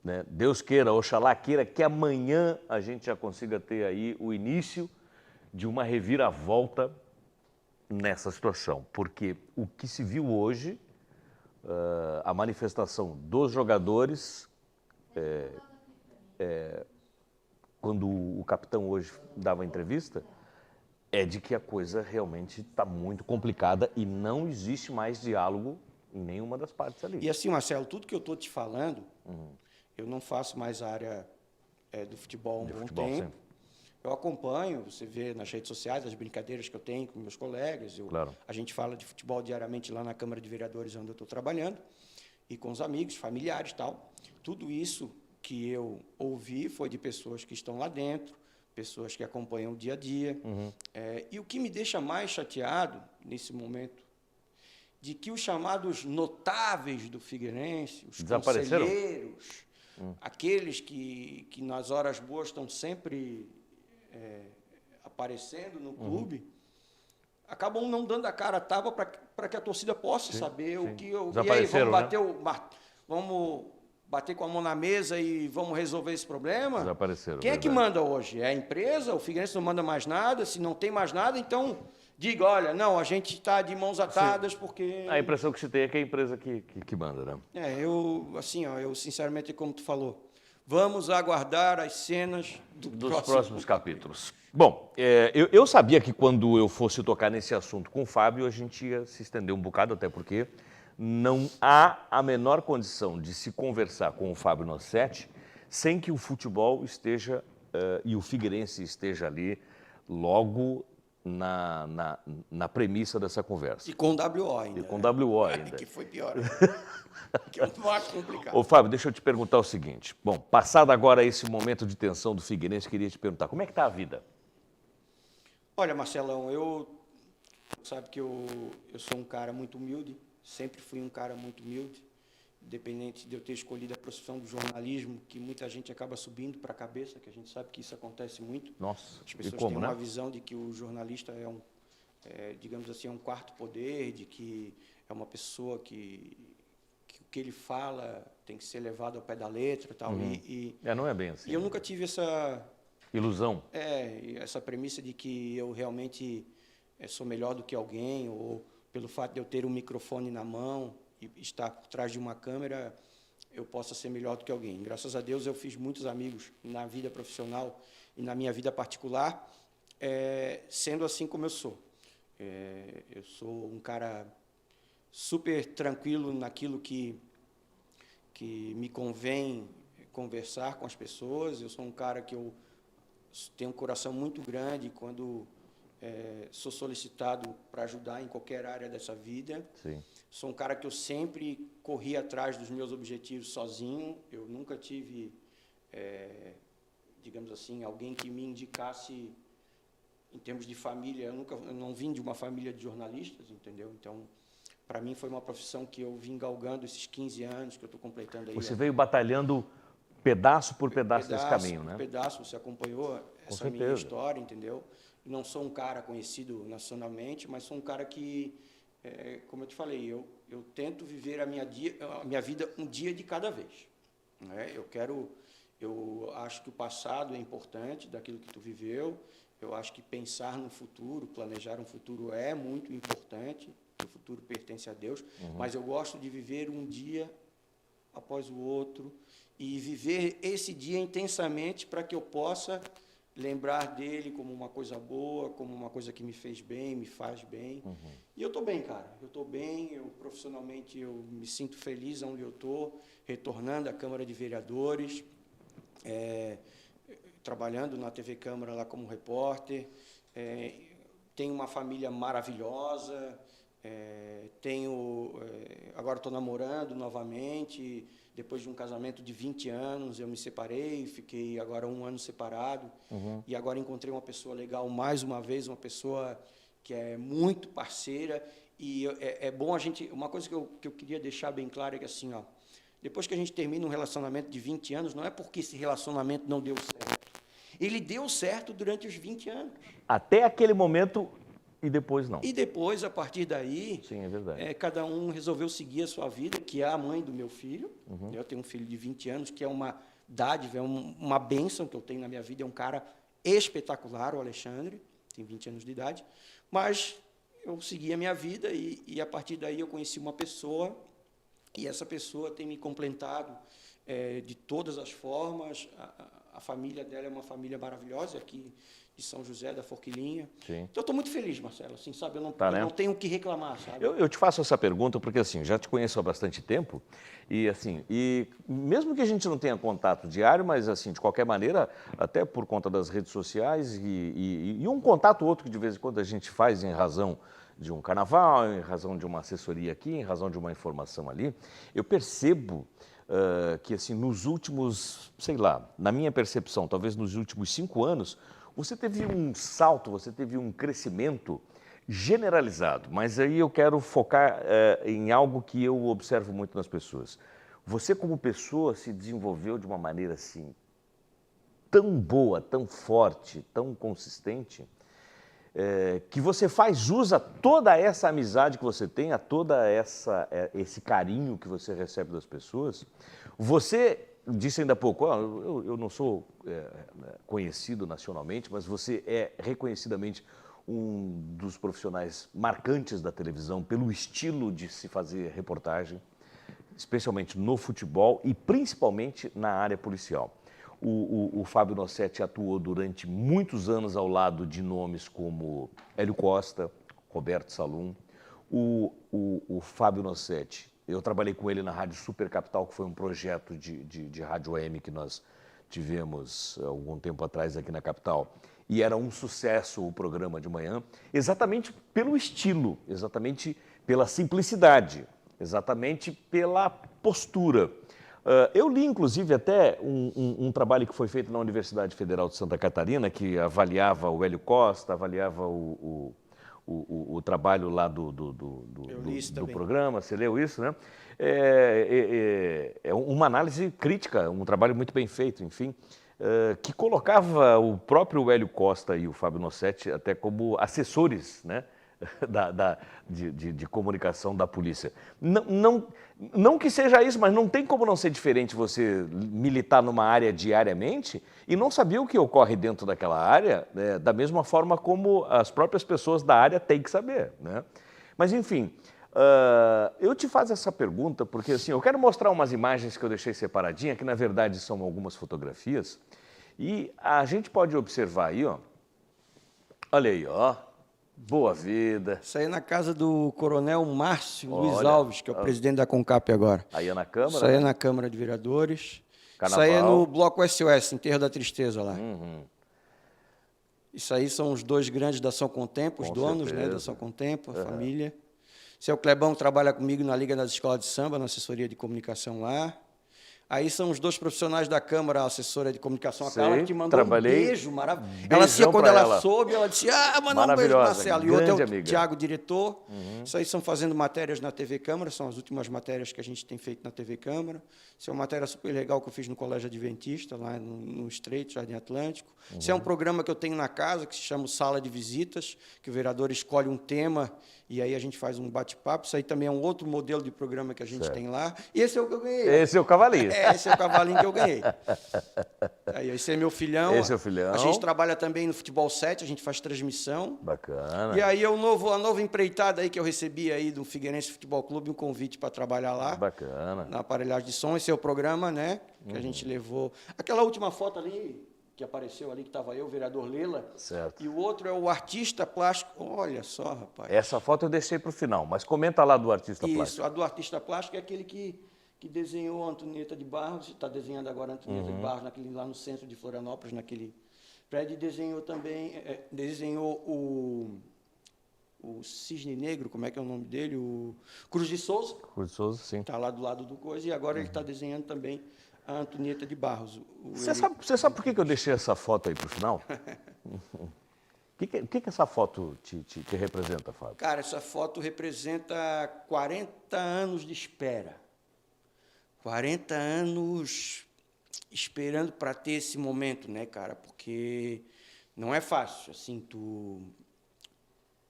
né, Deus queira, Oxalá queira, que amanhã a gente já consiga ter aí o início de uma reviravolta nessa situação. Porque o que se viu hoje, a manifestação dos jogadores... quando o capitão hoje dava a entrevista, é de que a coisa realmente está muito complicada e não existe mais diálogo em nenhuma das partes ali. E assim, Marcelo, tudo que eu estou te falando, eu não faço mais a área do futebol há um bom tempo. Sempre. Eu acompanho, você vê nas redes sociais as brincadeiras que eu tenho com meus colegas. Claro. A gente fala de futebol diariamente lá na Câmara de Vereadores, onde eu estou trabalhando, e com os amigos, familiares e tal. Tudo isso que eu ouvi foi de pessoas que estão lá dentro, pessoas que acompanham o dia a dia. E o que me deixa mais chateado nesse momento, de que os chamados notáveis do Figueirense, os conselheiros, aqueles que nas horas boas estão sempre aparecendo no clube, acabam não dando a cara a tapa para que a torcida possa saber o que... E aí, vamos bater vamos bater com a mão na mesa e vamos resolver esse problema? Desapareceram. Quem é que manda hoje? É a empresa? O Figueirense não manda mais nada? Se não tem mais nada, então diga, olha, não, a gente está de mãos atadas porque... A impressão que se tem é que é a empresa que manda, né? Eu sinceramente, como tu falou, vamos aguardar as cenas dos próximos capítulos. Bom, eu sabia que quando eu fosse tocar nesse assunto com o Fábio, a gente ia se estender um bocado, até porque não há a menor condição de se conversar com o Fábio Nossetti sem que o futebol esteja e o Figueirense esteja ali logo na premissa dessa conversa. E com WO ainda. E com WO ainda. Que foi pior. Que é mais complicado. Ô, Fábio, deixa eu te perguntar o seguinte. Bom, passado agora esse momento de tensão do Figueirense, queria te perguntar, como é que está a vida? Olha, Marcelão, sabe que eu sou um cara muito humilde, sempre fui um cara muito humilde, independente de eu ter escolhido a profissão do jornalismo, que muita gente acaba subindo para a cabeça, que a gente sabe que isso acontece muito. Nossa, as pessoas têm uma visão de que o jornalista digamos assim, é um quarto poder, de que é uma pessoa que o que ele fala tem que ser levado ao pé da letra e tal. Não é bem assim. E eu nunca tive essa... ilusão. Essa premissa de que eu realmente sou melhor do que alguém, ou pelo fato de eu ter um microfone na mão e estar por trás de uma câmera, eu possa ser melhor do que alguém. Graças a Deus, eu fiz muitos amigos na vida profissional e na minha vida particular, sendo assim como eu sou. Eu sou um cara super tranquilo naquilo que me convém conversar com as pessoas. Eu sou um cara que eu tenho um coração muito grande quando sou solicitado para ajudar em qualquer área dessa vida. Sim. Sou um cara que eu sempre corri atrás dos meus objetivos sozinho. Eu nunca tive, digamos assim, alguém que me indicasse em termos de família. Eu não vim de uma família de jornalistas, entendeu? Então, para mim, foi uma profissão que eu vim galgando esses 15 anos que eu estou completando aí. Você veio batalhando pedaço por pedaço desse caminho, né? Pedaço, você acompanhou essa minha história, entendeu? Não sou um cara conhecido nacionalmente, mas sou um cara que, como eu te falei, eu tento viver a minha vida um dia de cada vez, né? Eu acho que o passado é importante, daquilo que tu viveu. Eu acho que pensar no futuro, planejar um futuro é muito importante. O futuro pertence a Deus, mas eu gosto de viver um dia após o outro e viver esse dia intensamente para que eu possa lembrar dele como uma coisa boa, como uma coisa que me fez bem, me faz bem. E eu estou bem, cara. Eu estou bem, profissionalmente eu me sinto feliz onde eu estou, retornando à Câmara de Vereadores, trabalhando na TV Câmara lá como repórter. Tenho uma família maravilhosa. Agora estou namorando novamente. Depois de um casamento de 20 anos, eu me separei, fiquei agora 1 ano separado. E agora encontrei uma pessoa legal, mais uma vez, uma pessoa que é muito parceira. E é bom a gente... Uma coisa que eu queria deixar bem claro é que, assim, ó, depois que a gente termina um relacionamento de 20 anos, não é porque esse relacionamento não deu certo. Ele deu certo durante os 20 anos. Até aquele momento... E depois não. E depois, a partir daí, sim, é verdade. Cada um resolveu seguir a sua vida, que é a mãe do meu filho. Eu tenho um filho de 20 anos, que é uma dádiva, é uma bênção que eu tenho na minha vida. É um cara espetacular, o Alexandre, tem 20 anos de idade. Mas eu segui a minha vida e a partir daí eu conheci uma pessoa, e essa pessoa tem me complementado de todas as formas. A família dela é uma família maravilhosa aqui de São José da Forquilinha. Sim. Então, eu estou muito feliz, Marcelo, assim, sabe? Eu não tenho o que reclamar, sabe? Eu te faço essa pergunta porque, assim, já te conheço há bastante tempo e, assim, mesmo que a gente não tenha contato diário, mas, assim, de qualquer maneira, até por conta das redes sociais e um contato outro que, de vez em quando, a gente faz em razão de um carnaval, em razão de uma assessoria aqui, em razão de uma informação ali, eu percebo que, assim, nos últimos, sei lá, na minha percepção, talvez nos últimos 5 anos, você teve um salto, você teve um crescimento generalizado, mas aí eu quero focar em algo que eu observo muito nas pessoas. Você, como pessoa, se desenvolveu de uma maneira assim, tão boa, tão forte, tão consistente, que você faz jus a toda essa amizade que você tem, a toda esse carinho que você recebe das pessoas. Você disse ainda há pouco, eu não sou conhecido nacionalmente, mas você é reconhecidamente um dos profissionais marcantes da televisão pelo estilo de se fazer reportagem, especialmente no futebol e principalmente na área policial. O Fábio Nossetti atuou durante muitos anos ao lado de nomes como Hélio Costa, Roberto Salum. O Fábio Nossetti, eu trabalhei com ele na Rádio Super Capital, que foi um projeto de rádio AM que nós tivemos algum tempo atrás aqui na capital. E era um sucesso o programa de manhã, exatamente pelo estilo, exatamente pela simplicidade, exatamente pela postura. Eu li, inclusive, até um trabalho que foi feito na Universidade Federal de Santa Catarina, que avaliava o Hélio Costa, avaliava o trabalho lá do programa. Você leu isso, né? É uma análise crítica, um trabalho muito bem feito, enfim, que colocava o próprio Hélio Costa e o Fábio Nossetti até como assessores, né, de comunicação da polícia. Não que seja isso, mas não tem como não ser diferente você militar numa área diariamente e não saber o que ocorre dentro daquela área, né, da mesma forma como as próprias pessoas da área têm que saber, né? Mas, enfim, eu te faço essa pergunta porque assim, eu quero mostrar umas imagens que eu deixei separadinha, que na verdade são algumas fotografias, e a gente pode observar aí, ó. Olha aí, ó. Boa vida. Isso aí é na casa do coronel Márcio Luiz Olha, Alves, que é o presidente da CONCAP agora. Aí é na Câmara? Isso aí é né? na Câmara de Vereadores. Carnaval. Isso aí é no Bloco SOS, Enterro da Tristeza lá. Uhum. Isso aí são os dois grandes da São Contempo, os Com donos, certeza. né, da São Contempo, a família. Esse é o Clebão, que trabalha comigo na Liga das Escolas de Samba, na assessoria de comunicação lá. Aí são os dois profissionais da Câmara, a assessora de comunicação, a Sei, Carla, que te mandou trabalhei. um beijo maravilhoso. Beijão Ela dizia, quando pra ela ela. soube, ela disse, manda um beijo, Maravilhosa, Marcelo. E outro é grande o amiga. Tiago, diretor. Isso aí são fazendo matérias na TV Câmara, são as últimas matérias que a gente tem feito na TV Câmara. Isso é uma matéria super legal que eu fiz no Colégio Adventista, lá no Estreito, Jardim Atlântico. Isso é um programa que eu tenho na casa, que se chama Sala de Visitas, que o vereador escolhe um tema e aí a gente faz um bate-papo. Isso aí também é um outro modelo de programa que a gente tem lá. E esse é o que eu ganhei. Esse é o cavalinho. Esse é o cavalinho que eu ganhei. Aí, esse é meu filhão. Esse é o filhão. A gente trabalha também no Futebol 7, a gente faz transmissão. Bacana. E aí, a nova empreitada aí que eu recebi aí do Figueirense Futebol Clube, um convite para trabalhar lá. Bacana. Na aparelhagem de som. Esse é o programa, né? Que a gente levou. Aquela última foto ali, que apareceu ali, que estava eu, o vereador Lela. Certo. E o outro é o artista plástico. Olha só, rapaz. Essa foto eu deixei para o final, mas comenta lá do artista Isso, plástico. a do artista plástico é aquele que desenhou a Antonieta de Barros, está desenhando agora a Antonieta de Barros lá no centro de Florianópolis, naquele prédio, desenhou também, desenhou o Cisne Negro, como é que é o nome dele? O Cruz de Souza. Cruz de Souza, sim. Está lá do lado do coisa, e agora ele está desenhando também a Antonieta de Barros. Você sabe por que eu deixei essa foto aí para o final? O que essa foto te representa, Fábio? Cara, essa foto representa 40 anos de espera. 40 anos esperando para ter esse momento, né, cara? Porque não é fácil, assim,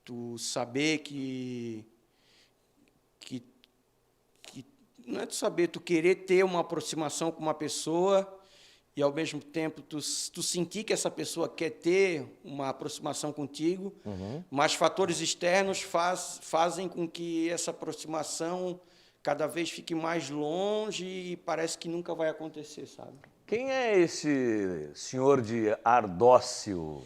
tu saber que não é tu saber, tu querer ter uma aproximação com uma pessoa e, ao mesmo tempo, tu sentir que essa pessoa quer ter uma aproximação contigo, mas fatores externos fazem com que essa aproximação cada vez fique mais longe e parece que nunca vai acontecer, sabe? Quem é esse senhor de ar dócil?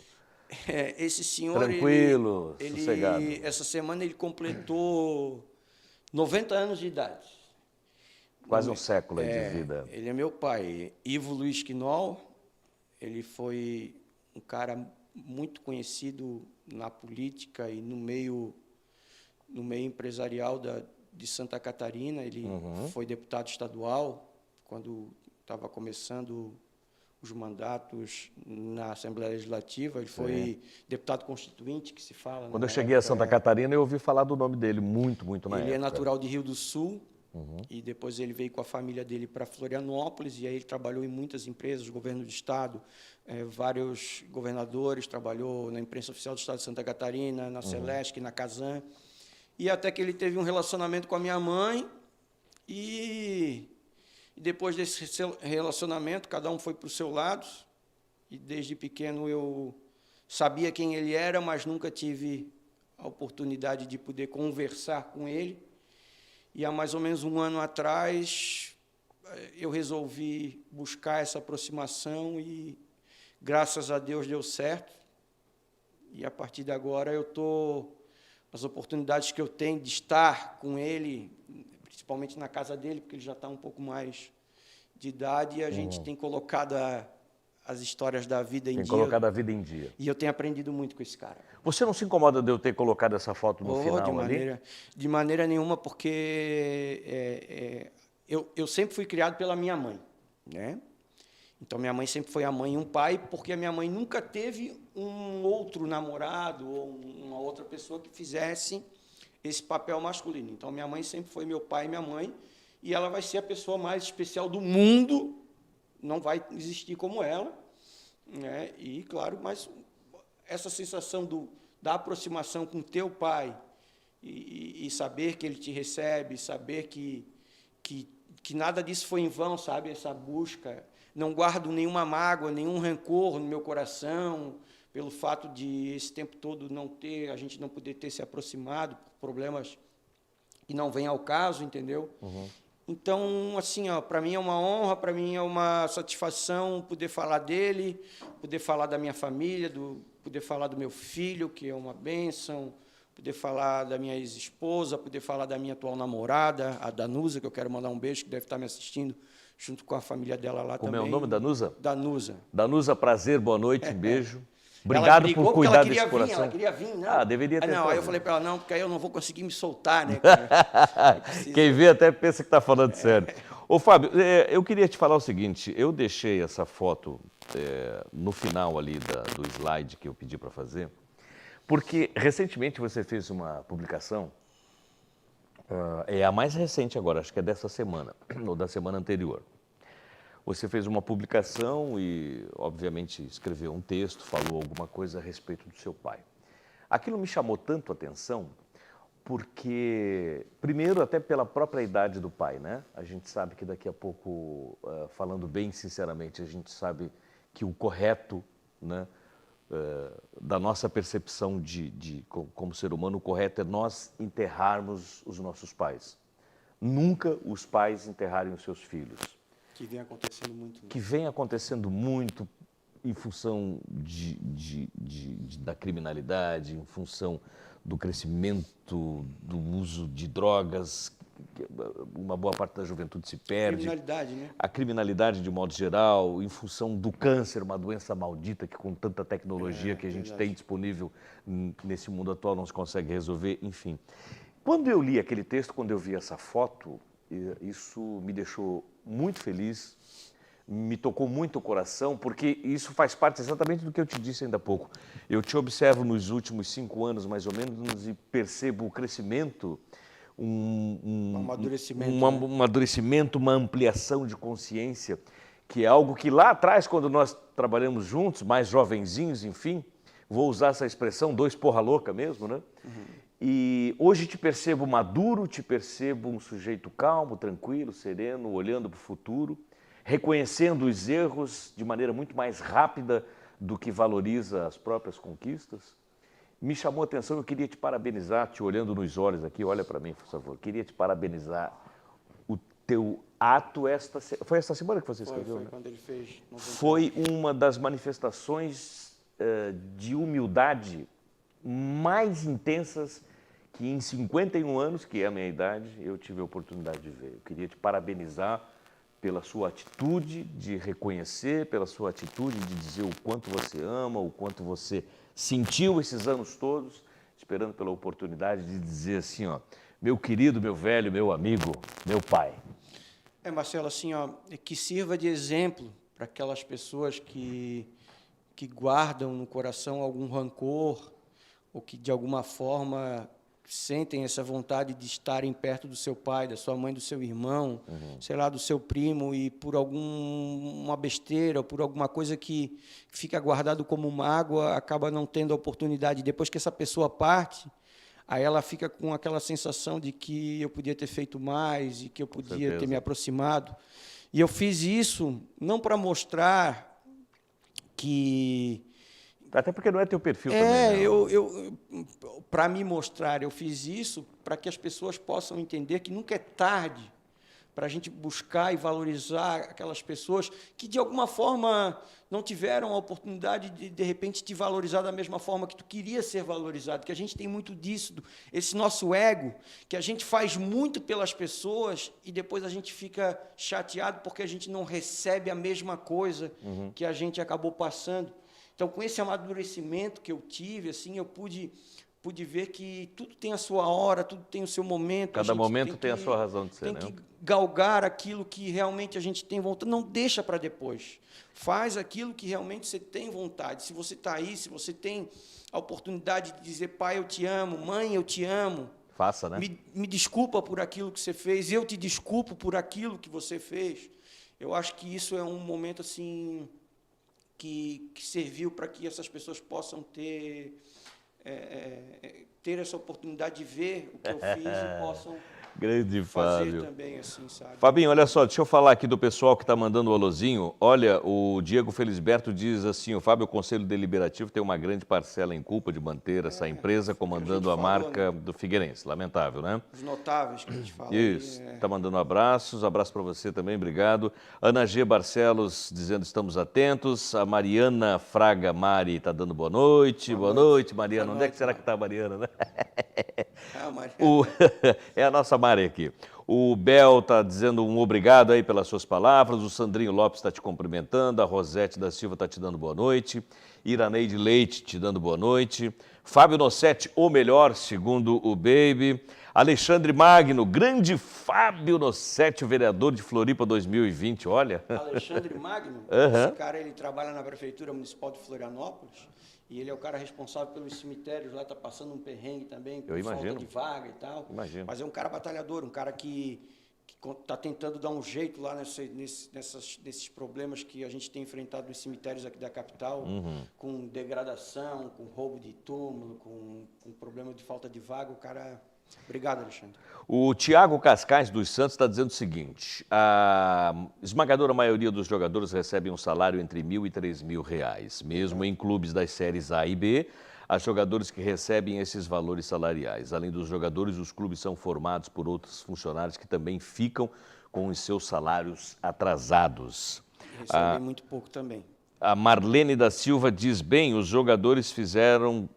Esse senhor, tranquilo, sossegado. Essa semana ele completou 90 anos de idade. Quase um século aí de vida. Ele é meu pai, Ivo Luiz Quinol. Ele foi um cara muito conhecido na política e no meio empresarial de Santa Catarina. Ele foi deputado estadual quando estava começando os mandatos na Assembleia Legislativa. Ele foi deputado constituinte, que se fala. Quando eu cheguei a Santa Catarina, eu ouvi falar do nome dele muito na época. Ele é natural de Rio do Sul, e depois ele veio com a família dele para Florianópolis, e aí ele trabalhou em muitas empresas, governo do Estado, vários governadores, trabalhou na imprensa oficial do Estado de Santa Catarina, na Celesc, na Casan, e até que ele teve um relacionamento com a minha mãe, e depois desse relacionamento, cada um foi para o seu lado, e desde pequeno eu sabia quem ele era, mas nunca tive a oportunidade de poder conversar com ele. E há mais ou menos um ano atrás, eu resolvi buscar essa aproximação e, graças a Deus, deu certo. E, a partir de agora, eu estou... As oportunidades que eu tenho de estar com ele, principalmente na casa dele, porque ele já está um pouco mais de idade, e a gente tem colocado as histórias da vida em dia. Tem colocado a vida em dia. E eu tenho aprendido muito com esse cara. Você não se incomoda de eu ter colocado essa foto no final ali? De maneira nenhuma, porque eu sempre fui criado pela minha mãe, né? Então, minha mãe sempre foi a mãe e um pai, porque a minha mãe nunca teve um outro namorado ou uma outra pessoa que fizesse esse papel masculino. Então, minha mãe sempre foi meu pai e minha mãe, e ela vai ser a pessoa mais especial do mundo, não vai existir como ela, né? E, claro, mas essa sensação do da aproximação com teu pai e saber que ele te recebe, saber que nada disso foi em vão, sabe? Essa busca. Não guardo nenhuma mágoa, nenhum rancor no meu coração, pelo fato de esse tempo todo a gente não poder ter se aproximado por problemas que não vêm ao caso, entendeu? Uhum. Então, assim, para mim é uma honra, para mim é uma satisfação poder falar dele, poder falar da minha família, poder falar do meu filho, que é uma bênção, poder falar da minha ex-esposa, poder falar da minha atual namorada, a Danusa, que eu quero mandar um beijo, que deve estar me assistindo, junto com a família dela lá também. Como é o nome, Danusa? Danusa. Danusa, prazer, boa noite, beijo. Obrigado por cuidar desse coração. Ela queria vir, não. Ah, deveria ter. Não, aí eu falei para ela, não, porque aí eu não vou conseguir me soltar, né, cara? Quem vê até pensa que está falando sério. Ô, Fábio, eu queria te falar o seguinte, eu deixei essa foto no final ali do slide que eu pedi para fazer, porque recentemente você fez uma publicação, é a mais recente agora, acho que é dessa semana, ou da semana anterior. Você fez uma publicação e, obviamente, escreveu um texto, falou alguma coisa a respeito do seu pai. Aquilo me chamou tanto a atenção porque, primeiro, até pela própria idade do pai, né? A gente sabe que daqui a pouco, falando bem sinceramente, a gente sabe que o correto, né, da nossa percepção como ser humano, o correto é nós enterrarmos os nossos pais. Nunca os pais enterrarem os seus filhos. Que vem acontecendo muito. Né? Que vem acontecendo muito em função da criminalidade, em função do crescimento, do uso de drogas, uma boa parte da juventude se perde. Criminalidade, né? A criminalidade, de modo geral, em função do câncer, uma doença maldita que com tanta tecnologia que a gente tem disponível nesse mundo atual não se consegue resolver, enfim. Quando eu li aquele texto, quando eu vi essa foto, isso me deixou muito feliz, me tocou muito o coração, porque isso faz parte exatamente do que eu te disse ainda há pouco. Eu te observo nos últimos 5 anos, mais ou menos, e percebo o crescimento, um amadurecimento, uma ampliação de consciência, que é algo que lá atrás, quando nós trabalhamos juntos, mais jovenzinhos, enfim, vou usar essa expressão, 2 porra louca mesmo, né? Uhum. E hoje te percebo maduro, te percebo um sujeito calmo, tranquilo, sereno, olhando para o futuro, reconhecendo os erros de maneira muito mais rápida do que valoriza as próprias conquistas. Me chamou a atenção, eu queria te parabenizar, te olhando nos olhos aqui, olha para mim, por favor, queria te parabenizar. O teu ato, foi esta semana que você escreveu, foi né? Quando ele fez. Foi uma das manifestações de humildade mais intensas que em 51 anos, que é a minha idade, eu tive a oportunidade de ver. Eu queria te parabenizar pela sua atitude de reconhecer, pela sua atitude de dizer o quanto você ama, o quanto você sentiu esses anos todos, esperando pela oportunidade de dizer assim, ó, meu querido, meu velho, meu amigo, meu pai. Marcelo, assim, ó, que sirva de exemplo para aquelas pessoas que guardam no coração algum rancor ou que, de alguma forma, sentem essa vontade de estarem perto do seu pai, da sua mãe, do seu irmão, sei lá, do seu primo, e por alguma besteira, ou por alguma coisa que fica guardado como mágoa, acaba não tendo a oportunidade. Depois que essa pessoa parte, aí ela fica com aquela sensação de que eu podia ter feito mais e que eu podia ter me aproximado. E eu fiz isso não para mostrar que... Até porque não é teu perfil também. Para me mostrar, eu fiz isso para que as pessoas possam entender que nunca é tarde para a gente buscar e valorizar aquelas pessoas que, de alguma forma, não tiveram a oportunidade de repente, te valorizar da mesma forma que tu queria ser valorizado, que a gente tem muito disso, esse nosso ego, que a gente faz muito pelas pessoas e depois a gente fica chateado porque a gente não recebe a mesma coisa que a gente acabou passando. Então, com esse amadurecimento que eu tive, assim, eu pude ver que tudo tem a sua hora, tudo tem o seu momento. Cada momento tem a sua razão de ser, né? Tem que galgar aquilo que realmente a gente tem vontade. Não deixa para depois. Faz aquilo que realmente você tem vontade. Se você está aí, se você tem a oportunidade de dizer, pai, eu te amo, mãe, eu te amo. Faça, né? Me desculpa por aquilo que você fez, eu te desculpo por aquilo que você fez. Eu acho que isso é um momento, assim... Que serviu para que essas pessoas possam ter ter essa oportunidade de ver o que eu fiz e possam Grande fazer Fábio. também, assim, sabe? Fabinho, olha só, deixa eu falar aqui do pessoal que está mandando o alôzinho. Olha, o Diego Felisberto diz assim, o Fábio, o Conselho Deliberativo tem uma grande parcela em culpa de manter essa empresa comandando a marca do Figueirense. Lamentável, né? Os notáveis que a gente fala. Isso, está mandando abraços, abraço para você também, obrigado. Ana G. Barcelos dizendo estamos atentos. A Mariana Fraga Mari está dando boa noite. Boa noite, Mariana. Boa Onde é noite, que será que está a Mariana, né? Mariana. É a nossa Mari aqui. O Bel está dizendo um obrigado aí pelas suas palavras. O Sandrinho Lopes está te cumprimentando. A Rosete da Silva está te dando boa noite. Iraneide Leite te dando boa noite. Fábio Nossetti, o melhor, segundo o Baby. Alexandre Magno, grande Fábio Nossetti, o vereador de Floripa 2020, olha. Alexandre Magno, esse cara ele trabalha na Prefeitura Municipal de Florianópolis e ele é o cara responsável pelos cemitérios, lá está passando um perrengue também, com falta de vaga e tal. Imagino. Mas é um cara batalhador, um cara que está tentando dar um jeito lá nesses problemas que a gente tem enfrentado nos cemitérios aqui da capital, com degradação, com roubo de túmulo, com problema de falta de vaga. O cara... Obrigado, Alexandre. O Tiago Cascais dos Santos está dizendo o seguinte, a esmagadora maioria dos jogadores recebem um salário entre R$1.000 e R$3.000, mesmo em clubes das séries A e B, há jogadores que recebem esses valores salariais. Além dos jogadores, os clubes são formados por outros funcionários que também ficam com os seus salários atrasados. Recebem muito pouco também. A Marlene da Silva diz, bem, os jogadores fizeram,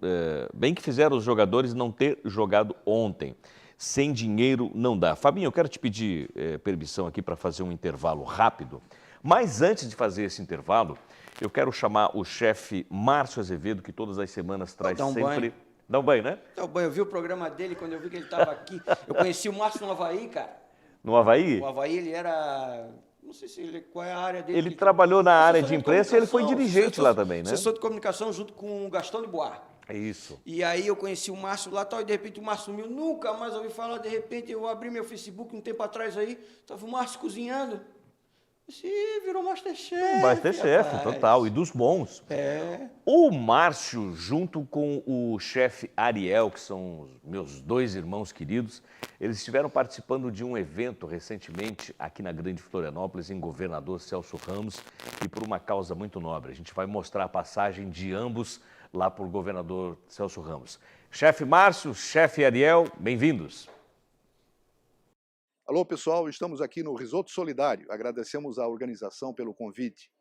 bem que fizeram os jogadores não ter jogado ontem. Sem dinheiro não dá. Fabinho, eu quero te pedir permissão aqui para fazer um intervalo rápido. Mas antes de fazer esse intervalo, eu quero chamar o chefe Márcio Azevedo, que todas as semanas traz sempre... Banho. Dá um banho, né? Dá um banho. Eu vi o programa dele quando eu vi que ele estava aqui. Eu conheci o Márcio no Havaí, cara. No Havaí? O Havaí, ele era... Não sei qual é a área dele. Ele trabalhou na área de imprensa e ele foi dirigente lá também, né? Assessor de comunicação junto com o Gastão de Bois. É isso. E aí eu conheci o Márcio lá tal, e de repente o Márcio sumiu. Nunca mais ouvi falar. De repente eu abri meu Facebook um tempo atrás aí, estava o Márcio cozinhando. Ih, virou Masterchef. Masterchef, total. E dos bons. É. O Márcio, junto com o chefe Ariel, que são os meus dois irmãos queridos, eles estiveram participando de um evento recentemente aqui na Grande Florianópolis, em Governador Celso Ramos, e por uma causa muito nobre. A gente vai mostrar a passagem de ambos lá por Governador Celso Ramos. Chefe Márcio, chefe Ariel, bem-vindos. Alô, pessoal, estamos aqui no Risoto Solidário. Agradecemos à organização pelo convite.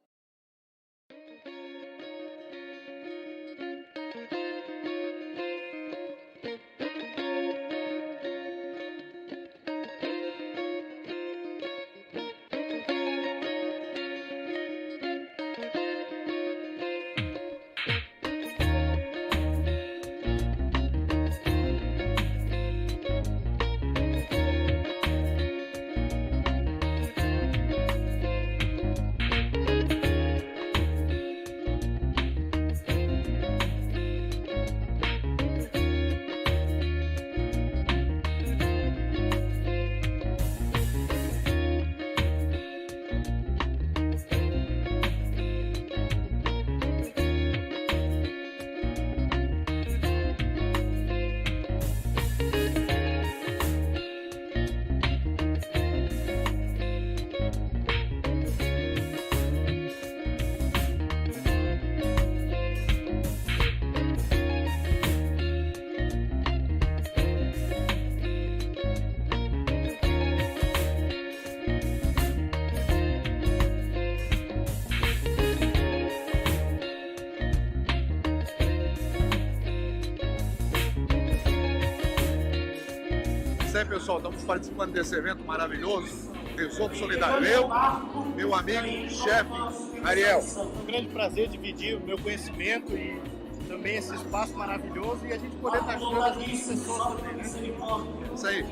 Isso aí, pessoal, estamos participando desse evento maravilhoso, Risoto Solidário. Eu, meu amigo, chefe Ariel. Um grande prazer dividir o meu conhecimento e também esse espaço maravilhoso e a gente poder estar ajudando as outras pessoas também, né? Isso aí.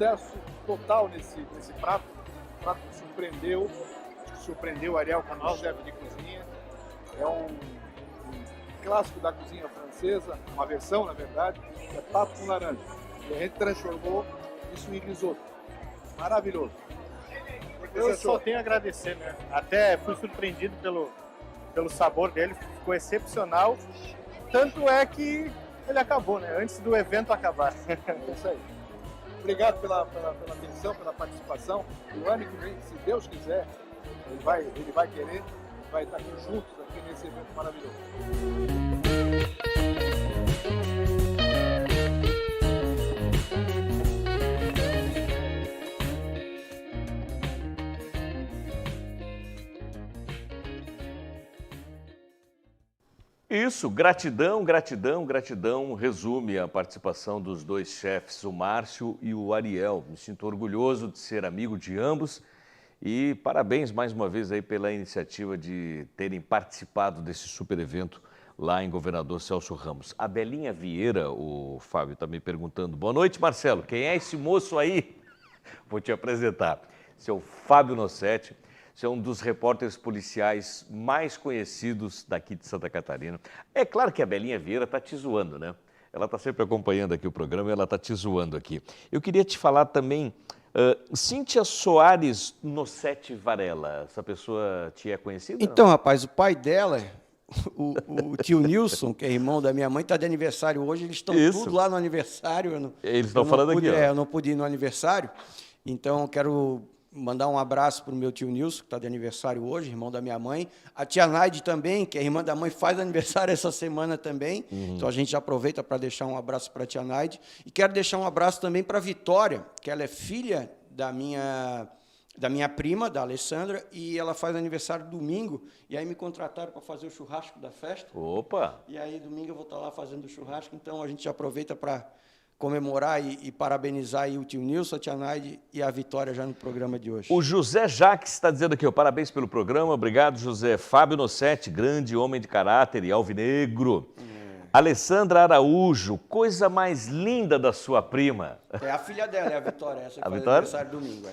sucesso total nesse prato. Um prato que surpreendeu o Ariel Canal, chefe de cozinha. É um clássico da cozinha francesa, uma versão, na verdade, é pato com laranja. E a gente transformou isso em risoto. Maravilhoso. Eu só tenho a agradecer, né? Até fui surpreendido pelo sabor dele, ficou excepcional. Tanto é que ele acabou, né? Antes do evento acabar. É isso aí. Obrigado pela atenção, pela participação. O ano que vem, se Deus quiser, ele vai querer, vai estar juntos aqui nesse evento maravilhoso. Isso, gratidão, gratidão, gratidão, resume a participação dos dois chefes, o Márcio e o Ariel. Me sinto orgulhoso de ser amigo de ambos e parabéns mais uma vez aí pela iniciativa de terem participado desse super evento lá em Governador Celso Ramos. A Belinha Vieira, o Fábio está me perguntando, boa noite Marcelo, quem é esse moço aí? Vou te apresentar, esse é o Fábio Nossetti. Você é um dos repórteres policiais mais conhecidos daqui de Santa Catarina. É claro que a Belinha Vieira está te zoando, né? Ela está sempre acompanhando aqui o programa e ela está te zoando aqui. Eu queria te falar também, Cíntia Soares Nossetti Varela, essa pessoa te é conhecida? Então, rapaz, o pai dela, o tio Nilson, que é irmão da minha mãe, está de aniversário hoje, eles estão tudo lá no aniversário. Eles estão falando aqui, ó. Eu não pude ir no aniversário, então eu quero mandar um abraço para o meu tio Nilson, que está de aniversário hoje, irmão da minha mãe. A tia Naide também, que é irmã da mãe, faz aniversário essa semana também. Então a gente já aproveita para deixar um abraço para a tia Naide. E quero deixar um abraço também para a Vitória, que ela é filha da minha prima, da Alessandra, e ela faz aniversário domingo. E aí me contrataram para fazer o churrasco da festa. Opa! E aí domingo eu vou estar lá fazendo o churrasco. Então a gente já aproveita para comemorar e parabenizar aí o tio Nilson, a tia Naide e a Vitória já no programa de hoje. O José Jacques está dizendo aqui, ó, parabéns pelo programa, obrigado José. Fábio Nossetti, grande homem de caráter e alvinegro. Alessandra Araújo, coisa mais linda da sua prima. É a filha dela, é a Vitória, essa que faz Vitória? aniversário domingo.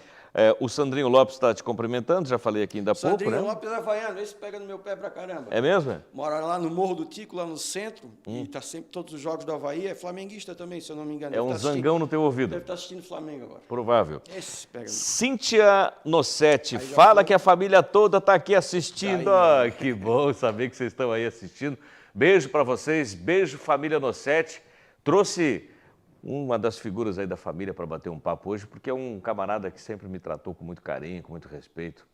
O Sandrinho Lopes está te cumprimentando, já falei aqui ainda há pouco, né? Sandrinho Lopes é havaiano, esse pega no meu pé pra caramba. É mesmo? Mora lá no Morro do Tico, lá no centro, e está sempre todos os jogos do Havaí, é flamenguista também, se eu não me engano. É um zangão no teu ouvido. Deve estar assistindo o Flamengo agora. Provável. Esse pega no... Cíntia Nossetti, fala que a família toda está aqui assistindo. Ó, que bom saber que vocês estão aí assistindo. Beijo para vocês, beijo família Nossetti. Trouxe uma das figuras aí da família para bater um papo hoje, porque é um camarada que sempre me tratou com muito carinho, com muito respeito.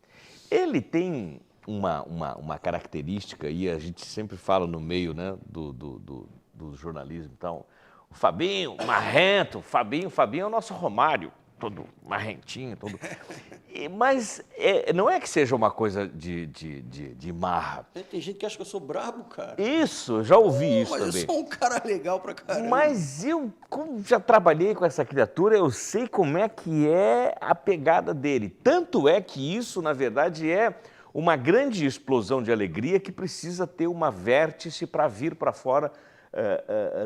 Ele tem uma característica, e a gente sempre fala no meio, né, do jornalismo e tal. O Fabinho, marrento, Fabinho é o nosso Romário, todo marrentinho, todo... Mas não é que seja uma coisa de marra. Tem gente que acha que eu sou brabo, cara. Isso, já ouvi isso mas também. eu sou um cara legal pra caramba. Mas eu, como já trabalhei com essa criatura, eu sei como é que é a pegada dele. Tanto é que isso, na verdade, é uma grande explosão de alegria que precisa ter uma vértice para vir para fora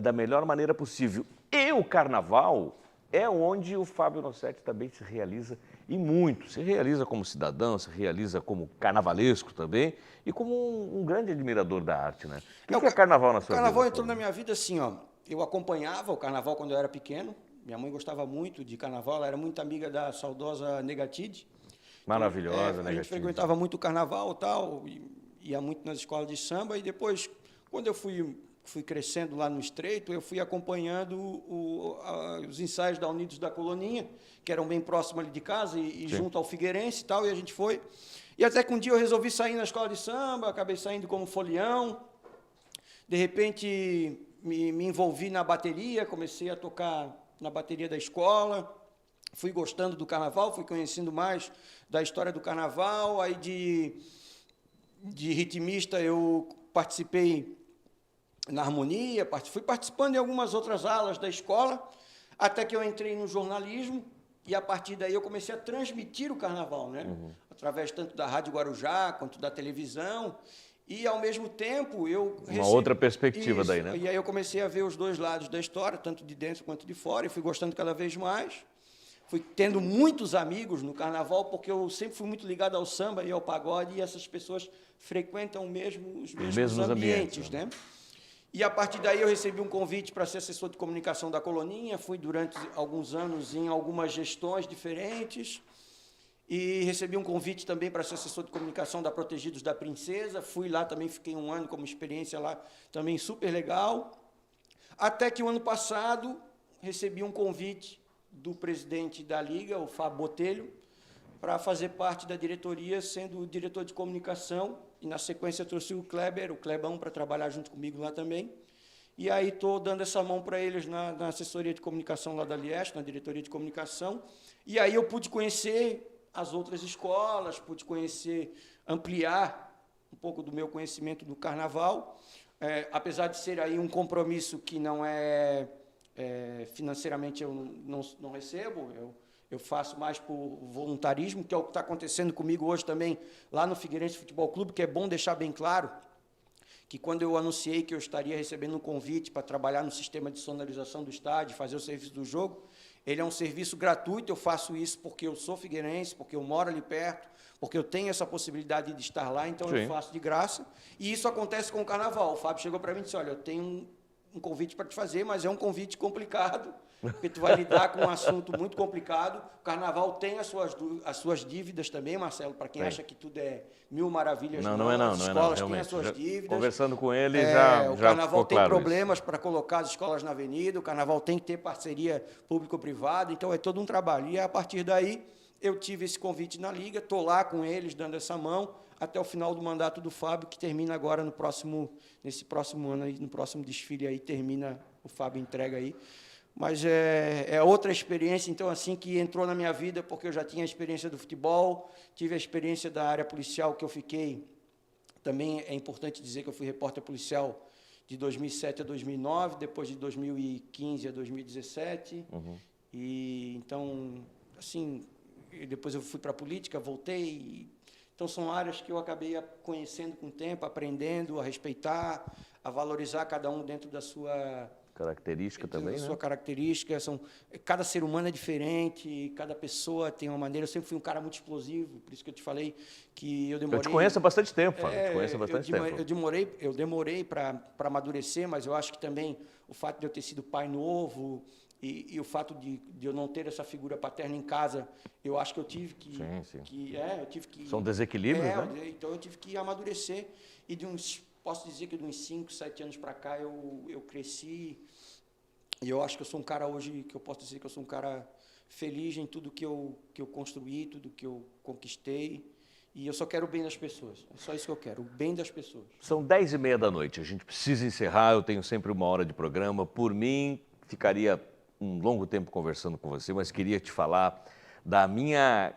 da melhor maneira possível. E o carnaval é onde o Fábio Nossetti também se realiza, e muito. Se realiza como cidadão, se realiza como carnavalesco também, e como um grande admirador da arte, né? O que é carnaval na sua vida? O carnaval entrou na minha vida assim, ó. Eu acompanhava o carnaval quando eu era pequeno. Minha mãe gostava muito de carnaval, ela era muito amiga da saudosa Negatide. Maravilhosa, A gente frequentava muito o carnaval e tal, ia muito nas escolas de samba, e depois, quando eu fui crescendo lá no Estreito, eu fui acompanhando os ensaios da Unidos da Coloninha, que eram bem próximos ali de casa, e junto ao Figueirense e tal, e a gente foi. E até que um dia eu resolvi sair na escola de samba, acabei saindo como folião. De repente, me envolvi na bateria, comecei a tocar na bateria da escola, fui gostando do carnaval, fui conhecendo mais da história do carnaval, aí de ritmista eu participei na harmonia, fui participando em algumas outras alas da escola, até que eu entrei no jornalismo, e a partir daí eu comecei a transmitir o carnaval, né? Através tanto da Rádio Guarujá, quanto da televisão, e ao mesmo tempo eu... outra perspectiva daí, né? E aí eu comecei a ver os dois lados da história, tanto de dentro quanto de fora, e fui gostando cada vez mais. fui tendo muitos amigos no carnaval, porque eu sempre fui muito ligado ao samba e ao pagode, e essas pessoas frequentam os mesmos ambientes, né? E, a partir daí, eu recebi um convite para ser assessor de comunicação da Coloninha, fui durante alguns anos em algumas gestões diferentes, e recebi um convite também para ser assessor de comunicação da Protegidos da Princesa, fui lá também, fiquei um ano como experiência lá, também super legal, até que o ano passado recebi um convite do presidente da Liga, o Fábio Botelho, para fazer parte da diretoria, sendo o diretor de comunicação, e na sequência trouxe o Clebão, para trabalhar junto comigo lá também. E aí estou dando essa mão para eles na assessoria de comunicação lá da Lieste, na diretoria de comunicação. E aí eu pude conhecer as outras escolas, pude conhecer, ampliar um pouco do meu conhecimento do carnaval, apesar de ser aí um compromisso que não financeiramente eu não recebo, eu faço mais por voluntarismo, que é o que está acontecendo comigo hoje também, lá no Figueirense Futebol Clube, que é bom deixar bem claro que quando eu anunciei que eu estaria recebendo um convite para trabalhar no sistema de sonorização do estádio, fazer o serviço do jogo, ele é um serviço gratuito, eu faço isso porque eu sou figueirense, porque eu moro ali perto, porque eu tenho essa possibilidade de estar lá, então eu faço de graça, e isso acontece com o carnaval. O Fábio chegou para mim e disse, olha, eu tenho um convite para te fazer, mas é um convite complicado, porque tu vai lidar com um assunto muito complicado. O carnaval tem as suas dívidas também, Marcelo, para quem acha que tudo é mil maravilhas. Não é não. As escolas têm as suas dívidas. Conversando com ele, o carnaval tem problemas para colocar as escolas na avenida, o carnaval tem que ter parceria público-privada, então é todo um trabalho. E a partir daí, eu tive esse convite na Liga, estou lá com eles, dando essa mão, até o final do mandato do Fábio, que termina agora nesse próximo ano, aí, no próximo desfile, aí termina, o Fábio entrega aí. Mas é outra experiência, então, assim, que entrou na minha vida, porque eu já tinha a experiência do futebol, tive a experiência da área policial, que eu fiquei, também é importante dizer que eu fui repórter policial de 2007 a 2009, depois de 2015 a 2017, e, então, assim, depois eu fui para a política, voltei, então são áreas que eu acabei conhecendo com o tempo, aprendendo a respeitar, a valorizar cada um dentro da sua característica também, né? Sua característica, cada ser humano é diferente, cada pessoa tem uma maneira. Eu sempre fui um cara muito explosivo, por isso que eu te falei que eu demorei. Eu te conheço há bastante tempo, Fábio. Te conheço há bastante tempo. Eu demorei para amadurecer, mas eu acho que também o fato de eu ter sido pai novo e o fato de eu não ter essa figura paterna em casa, eu acho que eu tive que... eu tive que... São desequilíbrios, né? Então eu tive que amadurecer e posso dizer que de uns 5, 7 anos para cá eu cresci, e eu acho que eu sou um cara hoje, que eu posso dizer que eu sou um cara feliz em tudo que eu construí, tudo que eu conquistei, e eu só quero o bem das pessoas, é só isso que eu quero, o bem das pessoas. São 10h30 da noite, a gente precisa encerrar, eu tenho sempre 1 hora de programa, por mim ficaria um longo tempo conversando com você, mas queria te falar da minha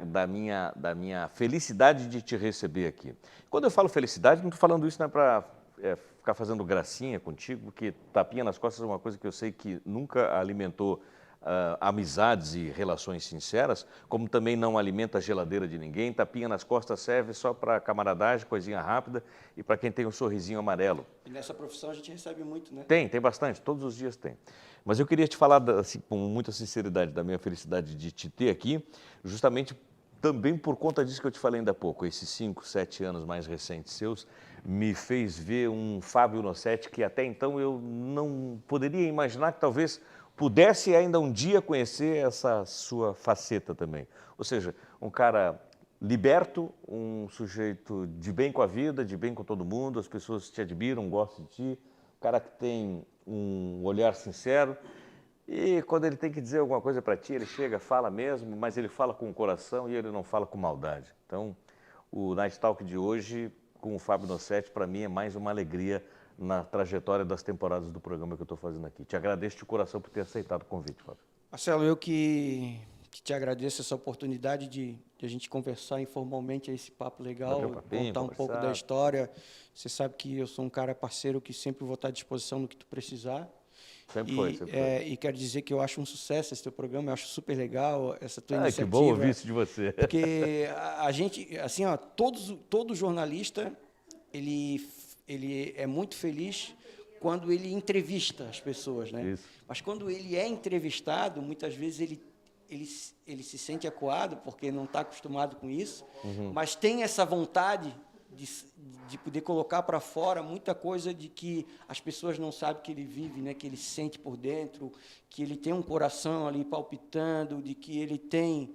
felicidade de te receber aqui. Quando eu falo felicidade, não estou falando isso para ficar fazendo gracinha contigo, porque tapinha nas costas é uma coisa que eu sei que nunca alimentou amizades e relações sinceras, como também não alimenta a geladeira de ninguém. Tapinha nas costas serve só para camaradagem, coisinha rápida, e para quem tem um sorrisinho amarelo. E nessa profissão a gente recebe muito, né? Tem bastante, todos os dias tem. Mas eu queria te falar, assim, com muita sinceridade, da minha felicidade de te ter aqui, justamente também por conta disso que eu te falei ainda há pouco. Esses 5, 7 anos mais recentes seus me fez ver um Fábio Nossetti que até então eu não poderia imaginar que talvez pudesse ainda um dia conhecer essa sua faceta também. Ou seja, um cara liberto, um sujeito de bem com a vida, de bem com todo mundo, as pessoas te admiram, gostam de ti, um cara que tem um olhar sincero, e quando ele tem que dizer alguma coisa para ti, ele chega, fala mesmo, mas ele fala com o coração e ele não fala com maldade. Então, o Night Talk de hoje, com o Fábio Nossetti, para mim é mais uma alegria na trajetória das temporadas do programa que eu estou fazendo aqui. Te agradeço de coração por ter aceitado o convite, Fábio. Marcelo, eu que te agradeço essa oportunidade de a gente conversar informalmente, esse papo legal, contar um pouco da história. Você sabe que eu sou um cara parceiro que sempre vou estar à disposição no que tu precisar. Sempre foi. E quero dizer que eu acho um sucesso esse teu programa, eu acho super legal essa tua iniciativa. Que bom ouvir isso de você. Porque a gente, assim, todo jornalista, ele é muito feliz quando ele entrevista as pessoas, né? Isso. Mas quando ele é entrevistado, muitas vezes ele se sente acuado porque não está acostumado com isso, mas tem essa vontade de poder colocar para fora muita coisa de que as pessoas não sabem que ele vive, né? Que ele sente por dentro, que ele tem um coração ali palpitando, de que ele tem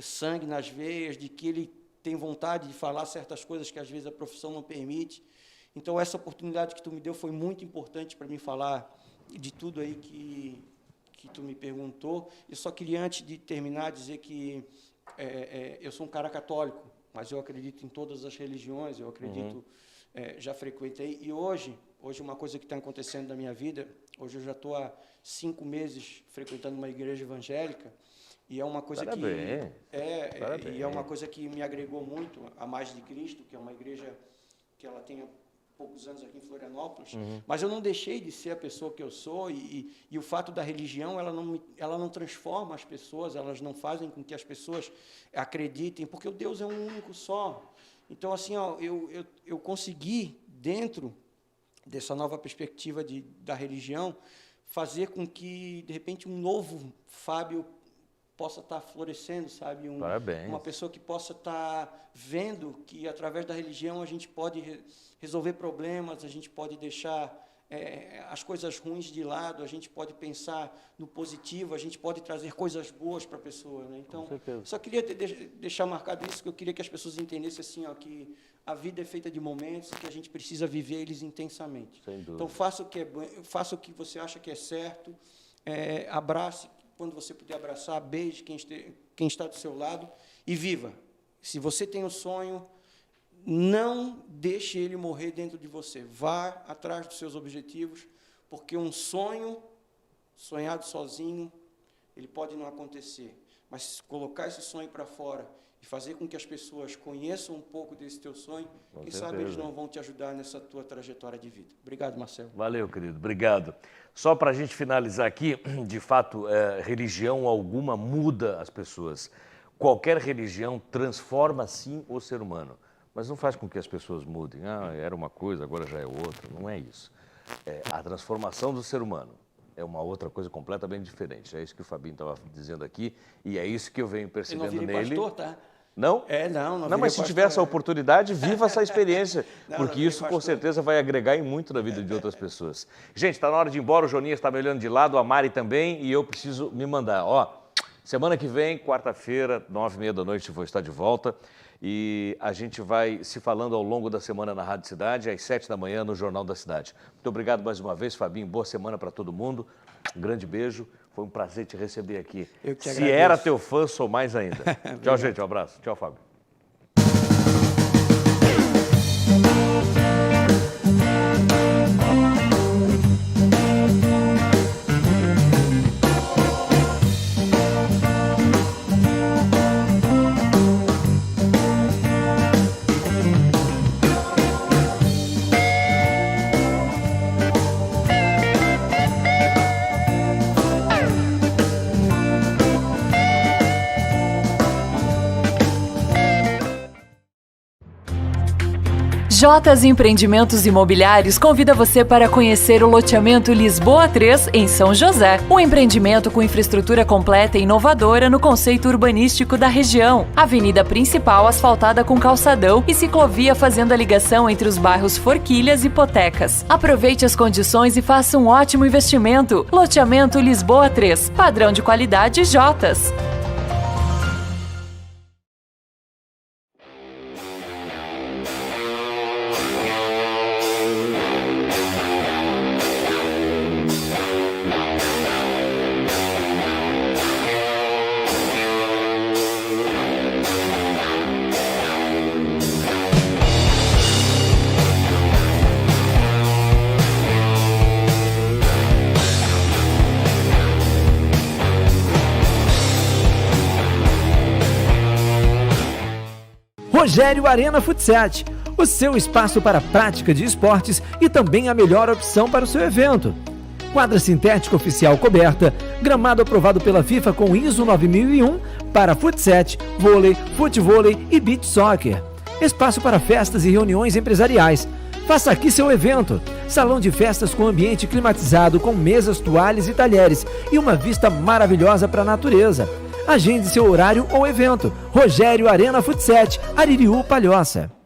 sangue nas veias, de que ele tem vontade de falar certas coisas que às vezes a profissão não permite. Então, essa oportunidade que tu me deu foi muito importante para mim falar de tudo aí que tu me perguntou. Eu só queria, antes de terminar, dizer que eu sou um cara católico, mas eu acredito em todas as religiões, eu acredito, já frequentei. E hoje uma coisa que está acontecendo na minha vida, hoje eu já estou há 5 meses frequentando uma igreja evangélica, e é uma coisa Parabéns. E é uma coisa que me agregou muito a Mais de Cristo, que é uma igreja que ela tem poucos anos aqui em Florianópolis, mas eu não deixei de ser a pessoa que eu sou, e o fato da religião, ela não transforma as pessoas, elas não fazem com que as pessoas acreditem, porque o Deus é um único só. Então, assim, eu consegui, dentro dessa nova perspectiva da religião, fazer com que, de repente, um novo Fábio possa estar florescendo, sabe? Parabéns. Uma pessoa que possa estar vendo que, através da religião, a gente pode resolver problemas, a gente pode deixar as coisas ruins de lado, a gente pode pensar no positivo, a gente pode trazer coisas boas para a pessoa, né? Então, só queria deixar marcado isso, que eu queria que as pessoas entendessem assim, que a vida é feita de momentos, que a gente precisa viver eles intensamente. Sem dúvida. Então, faça o que você acha que é certo, abrace quando você puder abraçar, beije quem está do seu lado e viva. Se você tem um sonho, não deixe ele morrer dentro de você. Vá atrás dos seus objetivos, porque um sonho sonhado sozinho, ele pode não acontecer. Mas colocar esse sonho para fora e fazer com que as pessoas conheçam um pouco desse teu sonho, quem sabe eles não vão te ajudar nessa tua trajetória de vida. Obrigado, Marcelo. Valeu, querido. Obrigado. Só para a gente finalizar aqui, de fato, religião alguma muda as pessoas. Qualquer religião transforma, sim, o ser humano, mas não faz com que as pessoas mudem. Era uma coisa, agora já é outra. Não é isso. A transformação do ser humano é uma outra coisa completamente diferente. É isso que o Fabinho estava dizendo aqui e é isso que eu venho percebendo nele. Não virei pastor, tá? Não? Não, mas se tiver essa oportunidade, viva essa experiência, porque isso com certeza vai agregar em muito na vida de outras pessoas. Gente, está na hora de ir embora, o Joninhas está me olhando de lado, a Mari também, e eu preciso me mandar. Semana que vem, quarta-feira, 9h30 da noite, vou estar de volta. E a gente vai se falando ao longo da semana na Rádio Cidade, às 7 da manhã no Jornal da Cidade. Muito obrigado mais uma vez, Fabinho. Boa semana para todo mundo. Um grande beijo. Foi um prazer te receber aqui. Eu que te Se agradeço. Era teu fã, sou mais ainda. Tchau, gente. Um abraço. Tchau, Fábio. Jotas Empreendimentos Imobiliários convida você para conhecer o loteamento Lisboa 3, em São José. Um empreendimento com infraestrutura completa e inovadora no conceito urbanístico da região. Avenida principal asfaltada com calçadão e ciclovia fazendo a ligação entre os bairros Forquilhas e Potecas. Aproveite as condições e faça um ótimo investimento. Loteamento Lisboa 3, padrão de qualidade Jotas. Rogério Arena Futsat, o seu espaço para a prática de esportes e também a melhor opção para o seu evento. Quadra sintética oficial coberta, gramado aprovado pela FIFA com ISO 9001 para futsat, vôlei, futevôlei e beach soccer. Espaço para festas e reuniões empresariais. Faça aqui seu evento. Salão de festas com ambiente climatizado com mesas, toalhas e talheres e uma vista maravilhosa para a natureza. Agende seu horário ou evento. Rogério Arena Futset, Aririú, Palhoça.